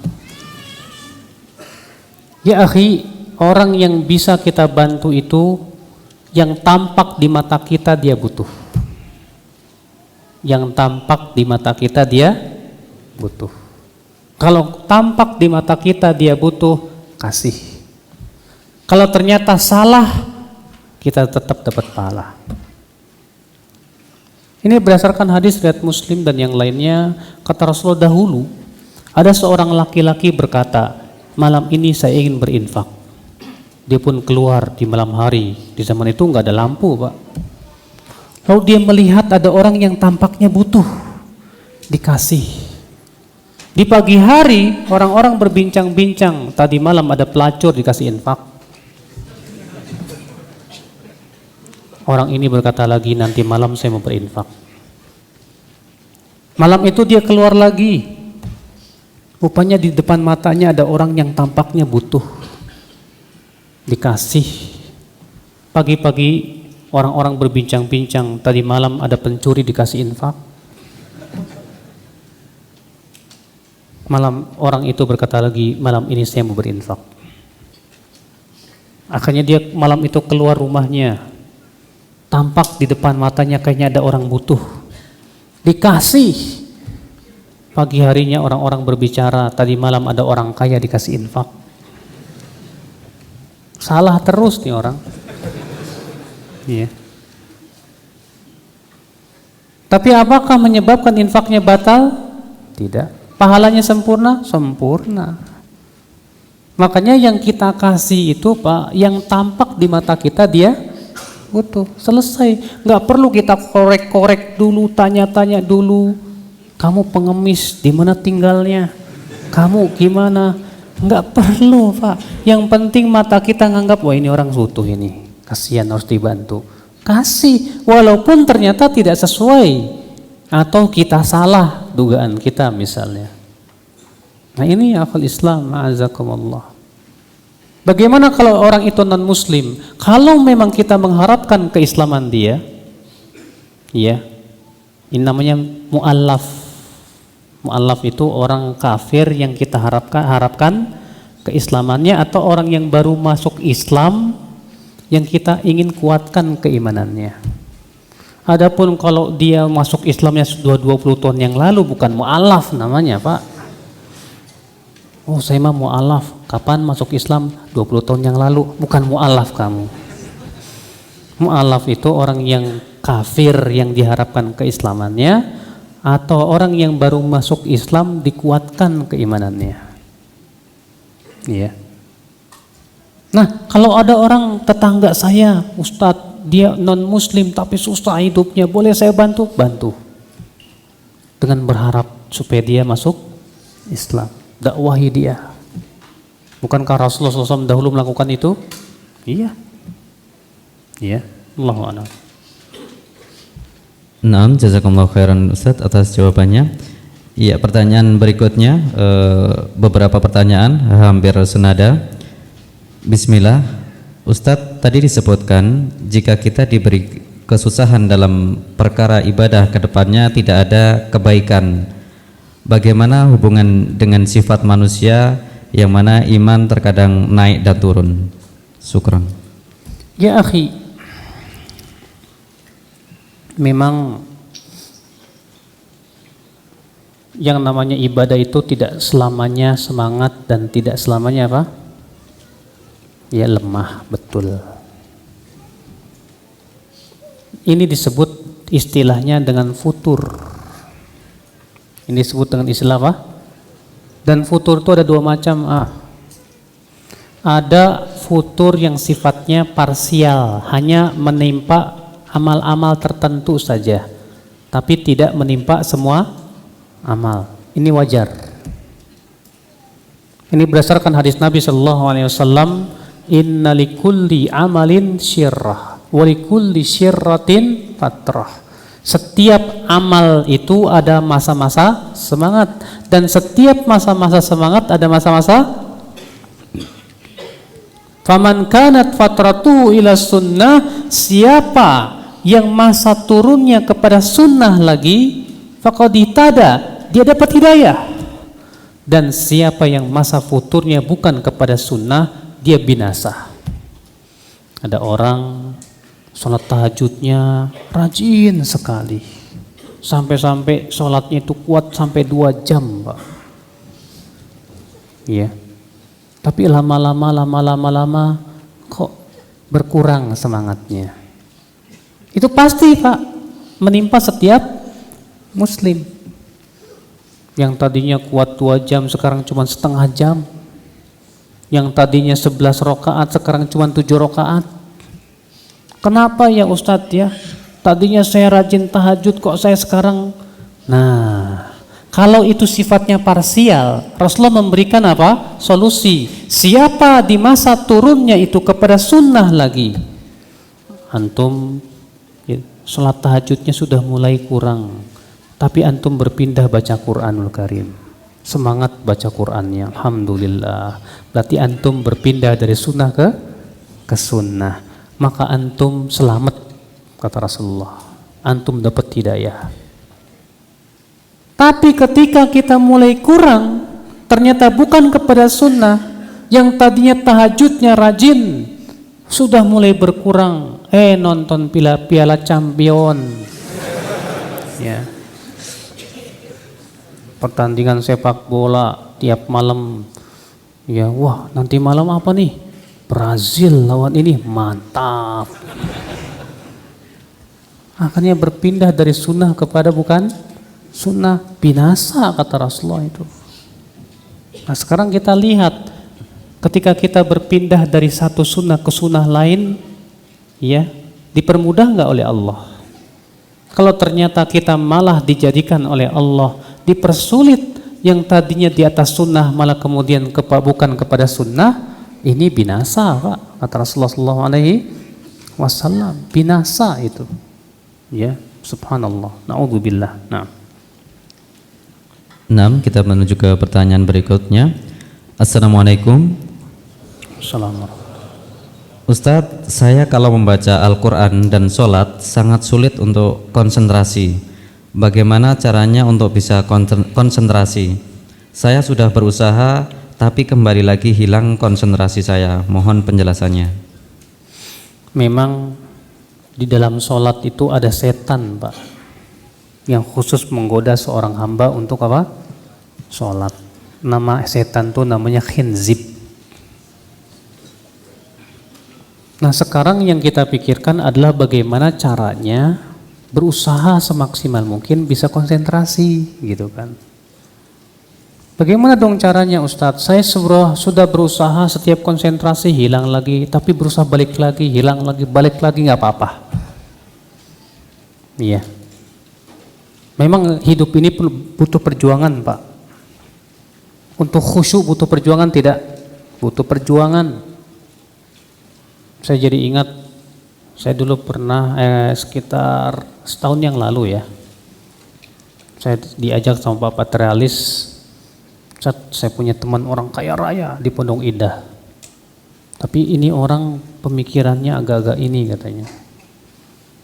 A: Ya akhi, orang yang bisa kita bantu itu yang tampak di mata kita dia butuh. Yang tampak di mata kita dia butuh. Kalau tampak di mata kita dia butuh, kasih. Kalau ternyata salah, kita tetap dapat pahala. Ini berdasarkan hadis riwayat Muslim dan yang lainnya. Kata Rasulullah dahulu, ada seorang laki-laki berkata, malam ini saya ingin berinfak. Dia pun keluar di malam hari. Di zaman itu nggak ada lampu, Pak. Lalu dia melihat ada orang yang tampaknya butuh, dikasih. Di pagi hari orang-orang berbincang-bincang, tadi malam ada pelacur dikasih infak. Orang ini berkata lagi, nanti malam saya mau berinfak. Malam itu dia keluar lagi. Rupanya di depan matanya ada orang yang tampaknya butuh. Dikasih. Pagi-pagi orang-orang berbincang-bincang, tadi malam ada pencuri dikasih infak. Malam orang itu berkata lagi, malam ini saya mau berinfak. Akhirnya dia malam itu keluar rumahnya. Tampak di depan matanya kayaknya ada orang butuh, dikasih. Pagi harinya orang-orang berbicara, tadi malam ada orang kaya dikasih infak. Salah terus nih orang. Iya. Tapi apakah menyebabkan infaknya batal? Tidak. Pahalanya sempurna? Sempurna. Makanya yang kita kasih itu Pak, yang tampak di mata kita dia butuh, selesai. Nggak perlu kita korek-korek dulu, tanya-tanya dulu. Kamu pengemis, di mana tinggalnya? Kamu gimana? Nggak perlu Pak. Yang penting mata kita nganggap, wah ini orang butuh ini, kasihan harus dibantu. Kasih, walaupun ternyata tidak sesuai atau kita salah dugaan kita misalnya. Nah ini akal Islam, ma'azakumullah. Bagaimana kalau orang itu non muslim? Kalau memang kita mengharapkan keislaman dia, ya, ini namanya mu'allaf. Mu'allaf itu orang kafir yang kita harapkan keislamannya, atau orang yang baru masuk Islam yang kita ingin kuatkan keimanannya. Adapun kalau dia masuk Islamnya sudah 20 tahun yang lalu, bukan mu'allaf namanya Pak. Oh saya mah mu'alaf, kapan masuk Islam? 20 tahun yang lalu, bukan mu'alaf kamu. Mu'alaf itu orang yang kafir yang diharapkan keislamannya, atau orang yang baru masuk Islam dikuatkan keimanannya. Iya. Nah kalau ada orang tetangga saya, Ustadz dia non muslim tapi susah hidupnya, boleh saya bantu? Bantu. Dengan berharap supaya dia masuk Islam. Dakwahi dia. Bukankah Rasulullah SAW dahulu melakukan itu? Iya. Iya. Allahu a'lam.
B: Naam, jazakumullah khairan Ustadz atas jawabannya. Iya, pertanyaan berikutnya, beberapa pertanyaan hampir senada. Bismillah. Ustadz, tadi disebutkan jika kita diberi kesusahan dalam perkara ibadah ke depannya tidak ada kebaikan. Bagaimana hubungan dengan sifat manusia yang mana iman terkadang naik dan turun? Syukran.
A: Ya akhi, memang yang namanya ibadah itu tidak selamanya semangat dan tidak selamanya apa? Ya lemah, betul. Ini disebut istilahnya dengan futur. Ini disebut dengan istilah apa? Dan futur itu ada 2 macam. Ada futur yang sifatnya parsial, hanya menimpa amal-amal tertentu saja. tapi tidak menimpa semua amal. Ini wajar. Ini berdasarkan hadis Nabi sallallahu alaihi wasallam, "Inna likulli amalin syirrah wa likulli syirratin fatrah." Setiap amal itu ada masa-masa semangat, dan setiap masa-masa semangat ada masa-masa. Faman kanat fatratu ila sunnah, siapa yang masa turunnya kepada sunnah lagi, faqad ihtada, dia dapat hidayah. Dan siapa yang masa futurnya bukan kepada sunnah, dia binasa. Ada orang sholat tahajudnya rajin sekali, sampai-sampai sholatnya itu kuat sampai 2 jam, Pak. Iya. Tapi lama-lama kok berkurang semangatnya. Itu pasti, Pak, menimpa setiap muslim. Yang tadinya kuat 2 jam sekarang cuma setengah jam. Yang tadinya 11 rakaat sekarang cuma 7 rakaat. Kenapa ya Ustadz ya? Tadinya saya rajin tahajud, kok saya sekarang. Nah, kalau itu sifatnya parsial, Rasulullah memberikan apa? Solusi. Siapa di masa turunnya itu kepada sunnah lagi, antum ya, sholat tahajudnya sudah mulai kurang, tapi antum berpindah baca Quranul Karim, semangat baca Qurannya, alhamdulillah. Berarti antum berpindah dari sunnah ke sunnah. Maka antum selamat, kata Rasulullah. Antum dapat hidayah. Tapi ketika kita mulai kurang, ternyata bukan kepada sunnah, yang tadinya tahajudnya rajin, sudah mulai berkurang. Nonton piala champion, ya, pertandingan sepak bola tiap malam, ya, wah nanti malam apa nih? Brazil lawan ini, mantap. Akhirnya berpindah dari sunnah kepada bukan sunnah, binasa kata Rasulullah itu. Nah sekarang kita lihat, ketika kita berpindah dari satu sunnah ke sunnah lain, ya, dipermudah nggak oleh Allah? Kalau ternyata kita malah dijadikan oleh Allah, dipersulit, yang tadinya di atas sunnah malah kemudian bukan kepada sunnah, ini binasa, Pak, kata Rasulullah SAW. Binasa itu, ya, subhanallah, na'udzubillah. Nah.
B: 6, kita menuju ke pertanyaan berikutnya. Assalamualaikum.
A: Assalamualaikum.
B: Ustadz, saya kalau membaca Al-Quran dan sholat sangat sulit untuk konsentrasi. Bagaimana caranya untuk bisa konsentrasi? Saya sudah berusaha, tapi kembali lagi hilang konsentrasi saya. Mohon penjelasannya.
A: Memang di dalam sholat itu ada setan, Pak, yang khusus menggoda seorang hamba untuk apa? Sholat. Nama setan itu namanya khinzib. Nah sekarang yang kita pikirkan adalah bagaimana caranya berusaha semaksimal mungkin bisa konsentrasi, gitu kan. Bagaimana dong caranya Ustadz? Saya sudah berusaha, setiap konsentrasi hilang lagi, tapi berusaha balik lagi, hilang lagi, balik lagi, nggak apa-apa. Iya. Memang hidup ini butuh perjuangan, Pak. Untuk khusyuk butuh perjuangan tidak? Butuh perjuangan. Saya jadi ingat, saya dulu pernah sekitar setahun yang lalu ya, saya diajak sama Pak Patrialis. Saya punya teman orang kaya raya di Pondok Indah, tapi ini orang pemikirannya agak-agak ini katanya.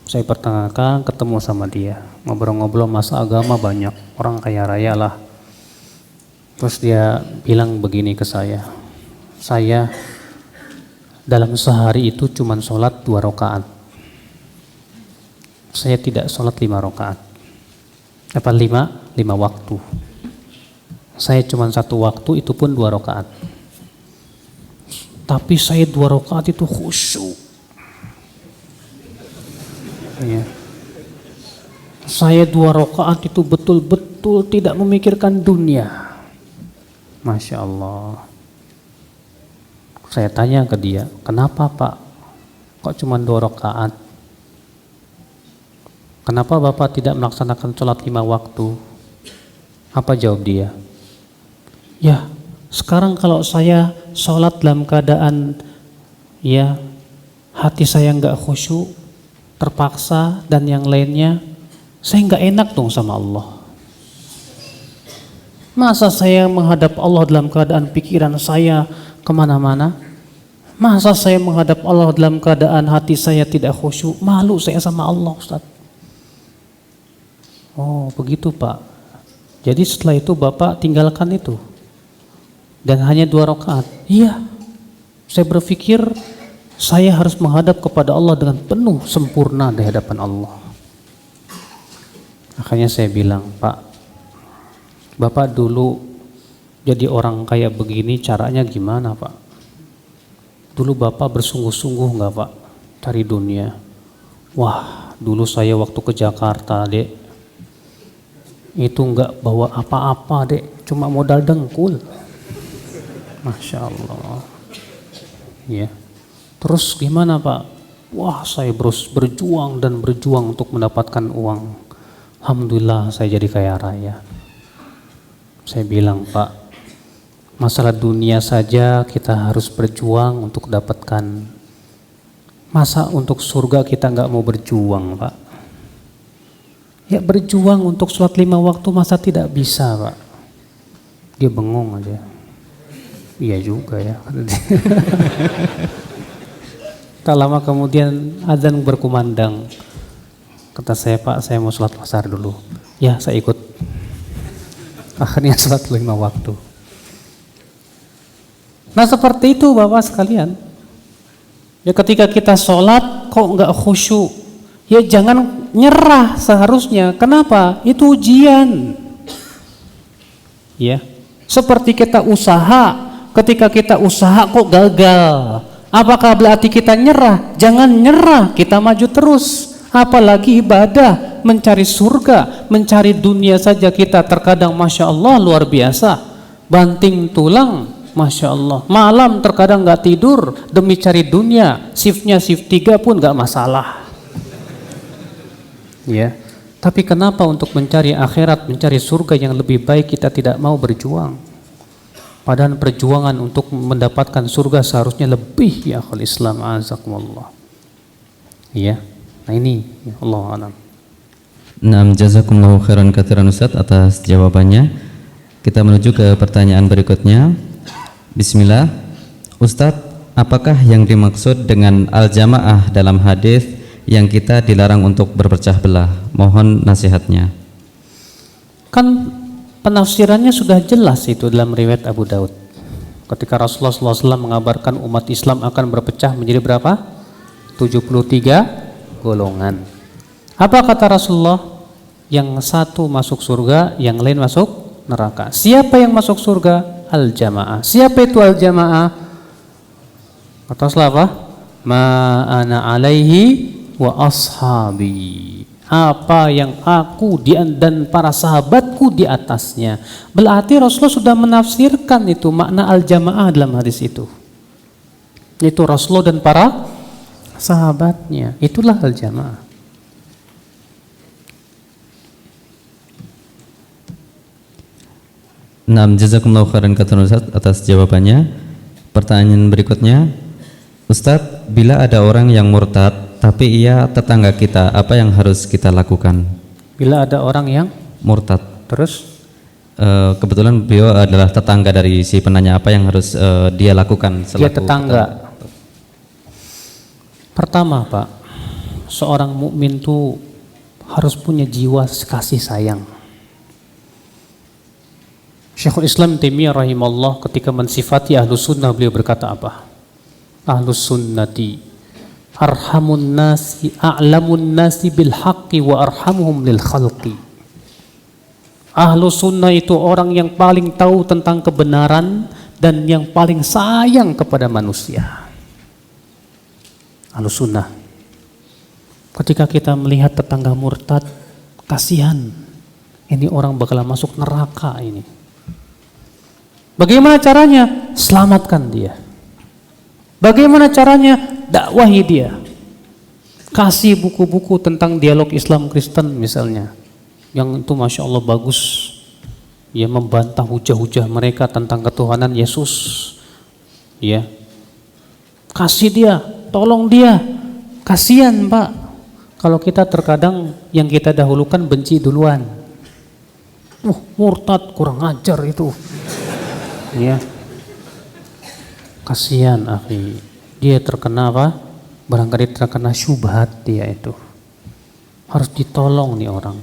A: Saya pertengahan ketemu sama dia, ngobrol-ngobrol masa agama banyak, orang kaya raya lah. Terus dia bilang begini ke saya dalam sehari itu cuma sholat 2 rakaat. Saya tidak sholat 5 rakaat. Apa 5 waktu. Saya cuma 1 waktu, itu pun 2 rakaat. Tapi saya 2 rakaat itu khusyuk. Ya. Saya 2 rakaat itu betul-betul tidak memikirkan dunia. Masya Allah. Saya tanya ke dia, kenapa Pak? Kok cuma 2 rakaat? kenapa Bapak tidak melaksanakan sholat 5 waktu? Apa jawab dia? Ya, sekarang kalau saya sholat dalam keadaan ya hati saya nggak khusyuk, terpaksa dan yang lainnya, saya nggak enak dong sama Allah. Masa saya menghadap Allah dalam keadaan pikiran saya kemana-mana? Masa saya menghadap Allah dalam keadaan hati saya tidak khusyuk? Malu saya sama Allah, Ustaz. Oh begitu Pak. Jadi setelah itu Bapak tinggalkan itu dan hanya 2 rakaat. Iya, saya berpikir saya harus menghadap kepada Allah dengan penuh sempurna di hadapan Allah. Akhirnya saya bilang, Pak, Bapak dulu jadi orang kayak begini caranya gimana Pak? Dulu Bapak bersungguh-sungguh nggak Pak cari dunia? Wah, dulu saya waktu ke Jakarta Dek, itu nggak bawa apa-apa Dek, cuma modal dengkul. Masya Allah. Ya. Terus gimana Pak? Wah, saya berjuang dan berjuang untuk mendapatkan uang. Alhamdulillah saya jadi kaya raya. Saya bilang, Pak, masalah dunia saja kita harus berjuang untuk dapatkan. Masa untuk surga kita nggak mau berjuang, Pak? Ya berjuang untuk sholat 5 waktu masa tidak bisa, Pak? Dia bengong aja. Iya juga ya. Tak lama kemudian azan berkumandang. Kata saya, Pak, saya mau sholat asar dulu. Ya, saya ikut. Akhirnya sholat 5 waktu. Nah seperti itu Bapak sekalian. Ya ketika kita sholat kok nggak khusyuk, ya jangan nyerah seharusnya. Kenapa? Itu ujian. Ya, seperti kita usaha. Ketika kita usaha kok gagal, apakah berarti kita nyerah? Jangan nyerah, kita maju terus. Apalagi ibadah, mencari surga, mencari dunia saja kita terkadang Masya Allah luar biasa, banting tulang, Masya Allah. Malam terkadang nggak tidur demi cari dunia, shiftnya shift 3 pun nggak masalah. Ya, tapi kenapa untuk mencari akhirat, mencari surga yang lebih baik kita tidak mau berjuang? Padahal perjuangan untuk mendapatkan surga seharusnya lebih ya akhul Islam azakumullah. Ya. Nah ini ya Allah alam.
B: Naam, jazakumullahu khairan katsiran Ustaz atas jawabannya. Kita menuju ke pertanyaan berikutnya. Bismillah. Ustaz, apakah yang dimaksud dengan al-jamaah dalam hadis yang kita dilarang untuk berpecah belah? Mohon nasihatnya.
A: Kan penafsirannya sudah jelas itu dalam riwayat Abu Daud. Ketika Rasulullah SAW mengabarkan umat Islam akan berpecah menjadi berapa? 73 golongan. Apa kata Rasulullah? Yang satu masuk surga, yang lain masuk neraka. Siapa yang masuk surga? Al-jamaah. Siapa itu al-jamaah? Kata Rasulullah apa? Ma ana alaihi wa ashabi. Apa yang aku dan para sahabatku di atasnya. Berarti Rasulullah sudah menafsirkan itu makna al-jamaah dalam hadis itu. Itu Rasulullah dan para sahabatnya, itulah al-jamaah.
B: Naam, jazakumullahu khairan katsiran Ustaz atas jawabannya. Pertanyaan berikutnya, Ustaz, bila ada orang yang murtad tapi ia tetangga kita, apa yang harus kita lakukan?
A: Bila ada orang yang
B: murtad,
A: terus
B: kebetulan beliau adalah tetangga dari si penanya, apa yang harus dia lakukan selaku
A: dia tetangga? Pertama Pak, seorang mukmin tuh harus punya jiwa kasih sayang. Syekhul Islam Taimiyah rahimahullah ketika mensifati ahlus sunnah beliau berkata apa? Ahlus sunnati arhamun nasi a'lamun nasi bil haqqi wa arhamuhum lil khalqi. Ahlus sunnah itu orang yang paling tahu tentang kebenaran dan yang paling sayang kepada manusia. Ahlus sunnah. Ketika kita melihat tetangga murtad, kasihan. Ini orang bakal masuk neraka ini. Bagaimana caranya? Selamatkan dia. Bagaimana caranya? Dakwahi dia. Kasih buku-buku tentang dialog Islam Kristen misalnya, yang itu Masya Allah bagus, ya, membantah hujah-hujah mereka tentang ketuhanan Yesus, ya. Kasih dia, tolong dia. Kasihan Pak, kalau kita terkadang yang kita dahulukan benci duluan. Murtad, kurang ajar itu, ya. Kasihan akhi, dia terkena apa? Barangkali terkena syubhat, dia itu harus ditolong nih orang,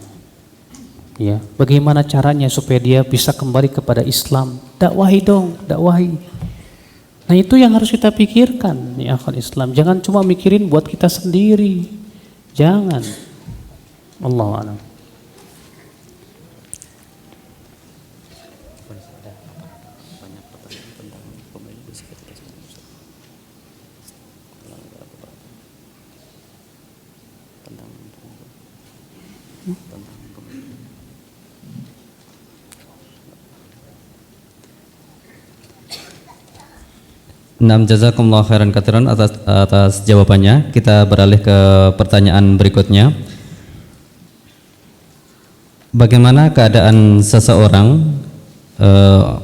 A: ya. Bagaimana caranya supaya dia bisa kembali kepada Islam? Dakwahi dong, dakwahi. Nah itu yang harus kita pikirkan nih akhwat Islam. Jangan cuma mikirin buat kita sendiri, jangan. Allahu a'lam.
B: Nam jazakumullah khairan katsiran atas jawabannya. Kita beralih ke pertanyaan berikutnya. Bagaimana keadaan seseorang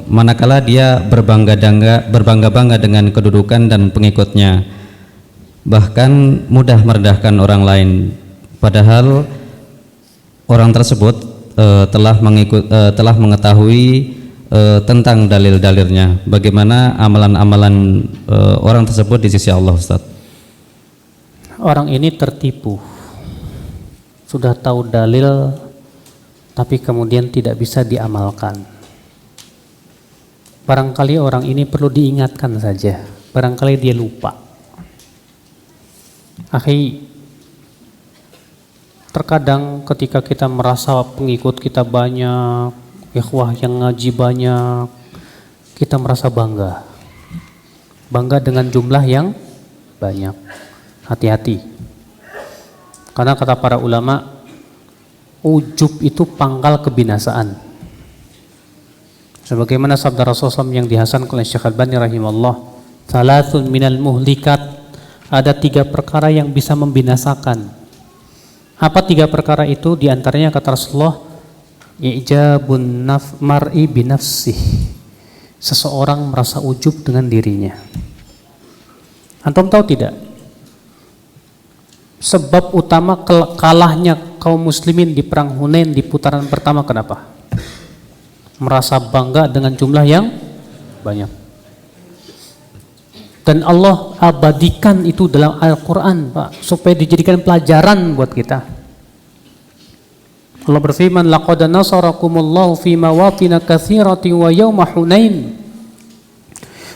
B: manakala dia berbangga-bangga dengan kedudukan dan pengikutnya, bahkan mudah merendahkan orang lain, padahal orang tersebut telah mengetahui tentang dalil-dalilnya. Bagaimana amalan-amalan orang tersebut di sisi Allah, Ustaz?
A: Orang ini tertipu, sudah tahu dalil tapi kemudian tidak bisa diamalkan. Barangkali orang ini perlu diingatkan saja, barangkali dia lupa. Akhi, terkadang ketika kita merasa pengikut kita banyak, ikhwah yang ngaji banyak, kita merasa bangga dengan jumlah yang banyak. Hati-hati, karena kata para ulama, ujub itu pangkal kebinasaan. Sebagaimana sabda Rasulullah yang dihasankan oleh Syekh Al-Albani rahimahullah, "Thalathun minal muhlikat", ada 3 perkara yang bisa membinasakan. Apa 3 perkara itu? Di antaranya kata Rasulullah, i'jabun mar'i binafsih, seseorang merasa ujub dengan dirinya. Antum tahu tidak sebab utama kalahnya kaum muslimin di perang Hunain di putaran pertama? Kenapa? Merasa bangga dengan jumlah yang banyak. Dan Allah abadikan itu dalam Al-Quran, Pak, supaya dijadikan pelajaran buat kita. Allah berfirman, laqad nasarakumullahu fi mawatin katsiratin wa yauma Hunain.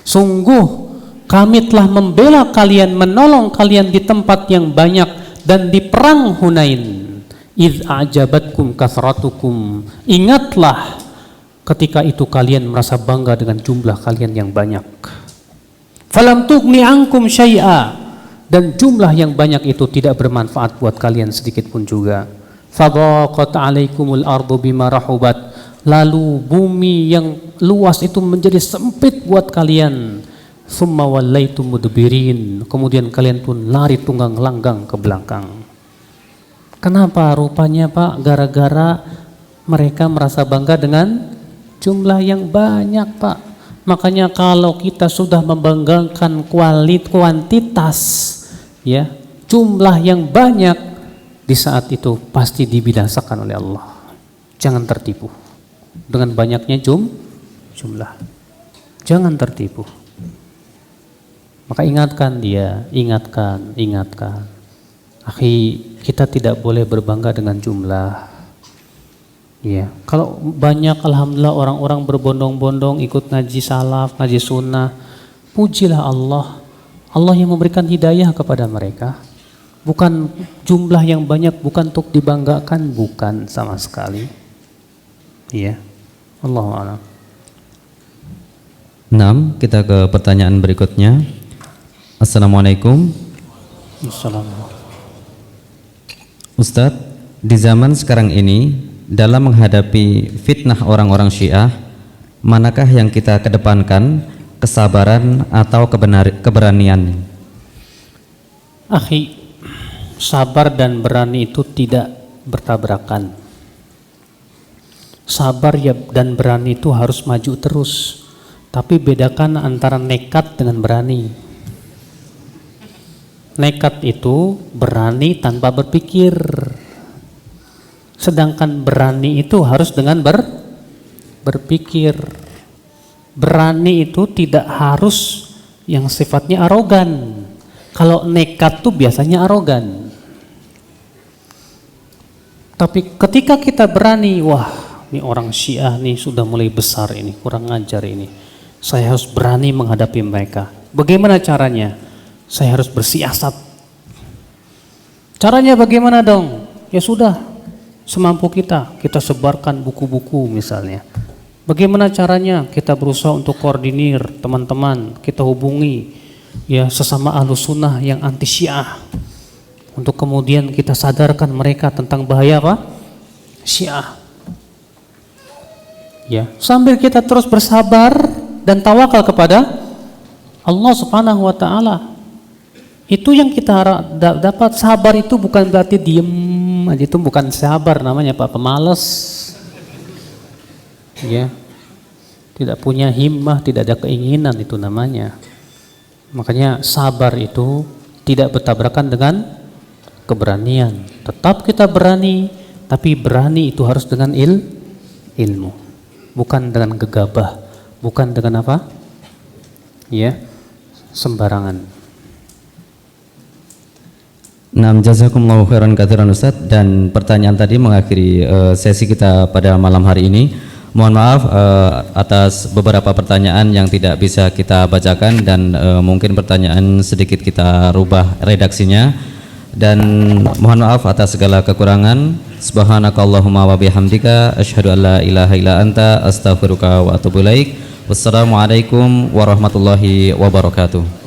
A: Sungguh kami telah membela kalian, menolong kalian di tempat yang banyak dan di perang Hunain. Idz a'jabatkum kathratukum. Ingatlah ketika itu kalian merasa bangga dengan jumlah kalian yang banyak. Falam tughni ankum syai'a, dan jumlah yang banyak itu tidak bermanfaat buat kalian sedikit pun juga. Fadaqat 'alaikumul ardu bima rahubat, lalu bumi yang luas itu menjadi sempit buat kalian. Tsumma wallaitum mudbirin, kemudian kalian pun lari tunggang langgang ke belakang. Kenapa? Rupanya Pak, gara-gara mereka merasa bangga dengan jumlah yang banyak, Pak. Makanya kalau kita sudah membanggakan kuantitas, ya, jumlah yang banyak, di saat itu pasti dibinasakan oleh Allah. Jangan tertipu dengan banyaknya jumlah. Jangan tertipu. Maka ingatkan dia, ingatkan. Akhi, kita tidak boleh berbangga dengan jumlah. Ya, kalau banyak, alhamdulillah, orang-orang berbondong-bondong ikut ngaji salaf, ngaji sunnah, pujilah Allah. Allah yang memberikan hidayah kepada mereka. Bukan jumlah yang banyak, bukan untuk dibanggakan, bukan sama sekali. Iya, Allahu a'lam.
B: 6, kita ke pertanyaan berikutnya. Assalamualaikum.
A: Assalamualaikum.
B: Ustadz, di zaman sekarang ini, dalam menghadapi fitnah orang-orang Syiah, manakah yang kita kedepankan, kesabaran atau keberanian?
A: Akhi, sabar dan berani itu tidak bertabrakan. Sabar dan berani itu harus maju terus. Tapi bedakan antara nekat dengan berani. Nekat itu berani tanpa berpikir. Sedangkan berani itu harus dengan berpikir. Berani itu tidak harus yang sifatnya arogan. Kalau nekat tuh biasanya arogan. Tapi ketika kita berani, wah, ini orang Syiah nih sudah mulai besar ini, kurang ajar ini. Saya harus berani menghadapi mereka. Bagaimana caranya? Saya harus bersiasat. Caranya bagaimana dong? Ya sudah, semampu kita sebarkan buku-buku misalnya. Bagaimana caranya? Kita berusaha untuk koordinir teman-teman, kita hubungi ya sesama Ahlus Sunnah yang anti Syiah. Untuk kemudian kita sadarkan mereka tentang bahaya apa? Syiah. Ya, sambil kita terus bersabar dan tawakal kepada Allah Subhanahu wa taala. Itu yang kita dapat. Sabar itu bukan berarti diem aja, itu bukan sabar namanya, Pak, pemalas. Ya. Tidak punya himmah, tidak ada keinginan, itu namanya. Makanya sabar itu tidak bertabrakan dengan keberanian. Tetap kita berani, tapi berani itu harus dengan ilmu. Bukan dengan gegabah, bukan dengan apa? Ya, sembarangan.
B: Nah, jazakumullahu khairan katsiran Ustaz, dan pertanyaan tadi mengakhiri sesi kita pada malam hari ini. Mohon maaf atas beberapa pertanyaan yang tidak bisa kita bacakan dan mungkin pertanyaan sedikit kita rubah redaksinya, dan mohon maaf atas segala kekurangan. Subhanakallahumma wa bihamdika asyhadu an la ilaha illa anta astaghfiruka wa atubu ilaik. Wassalamualaikum warahmatullahi wabarakatuh.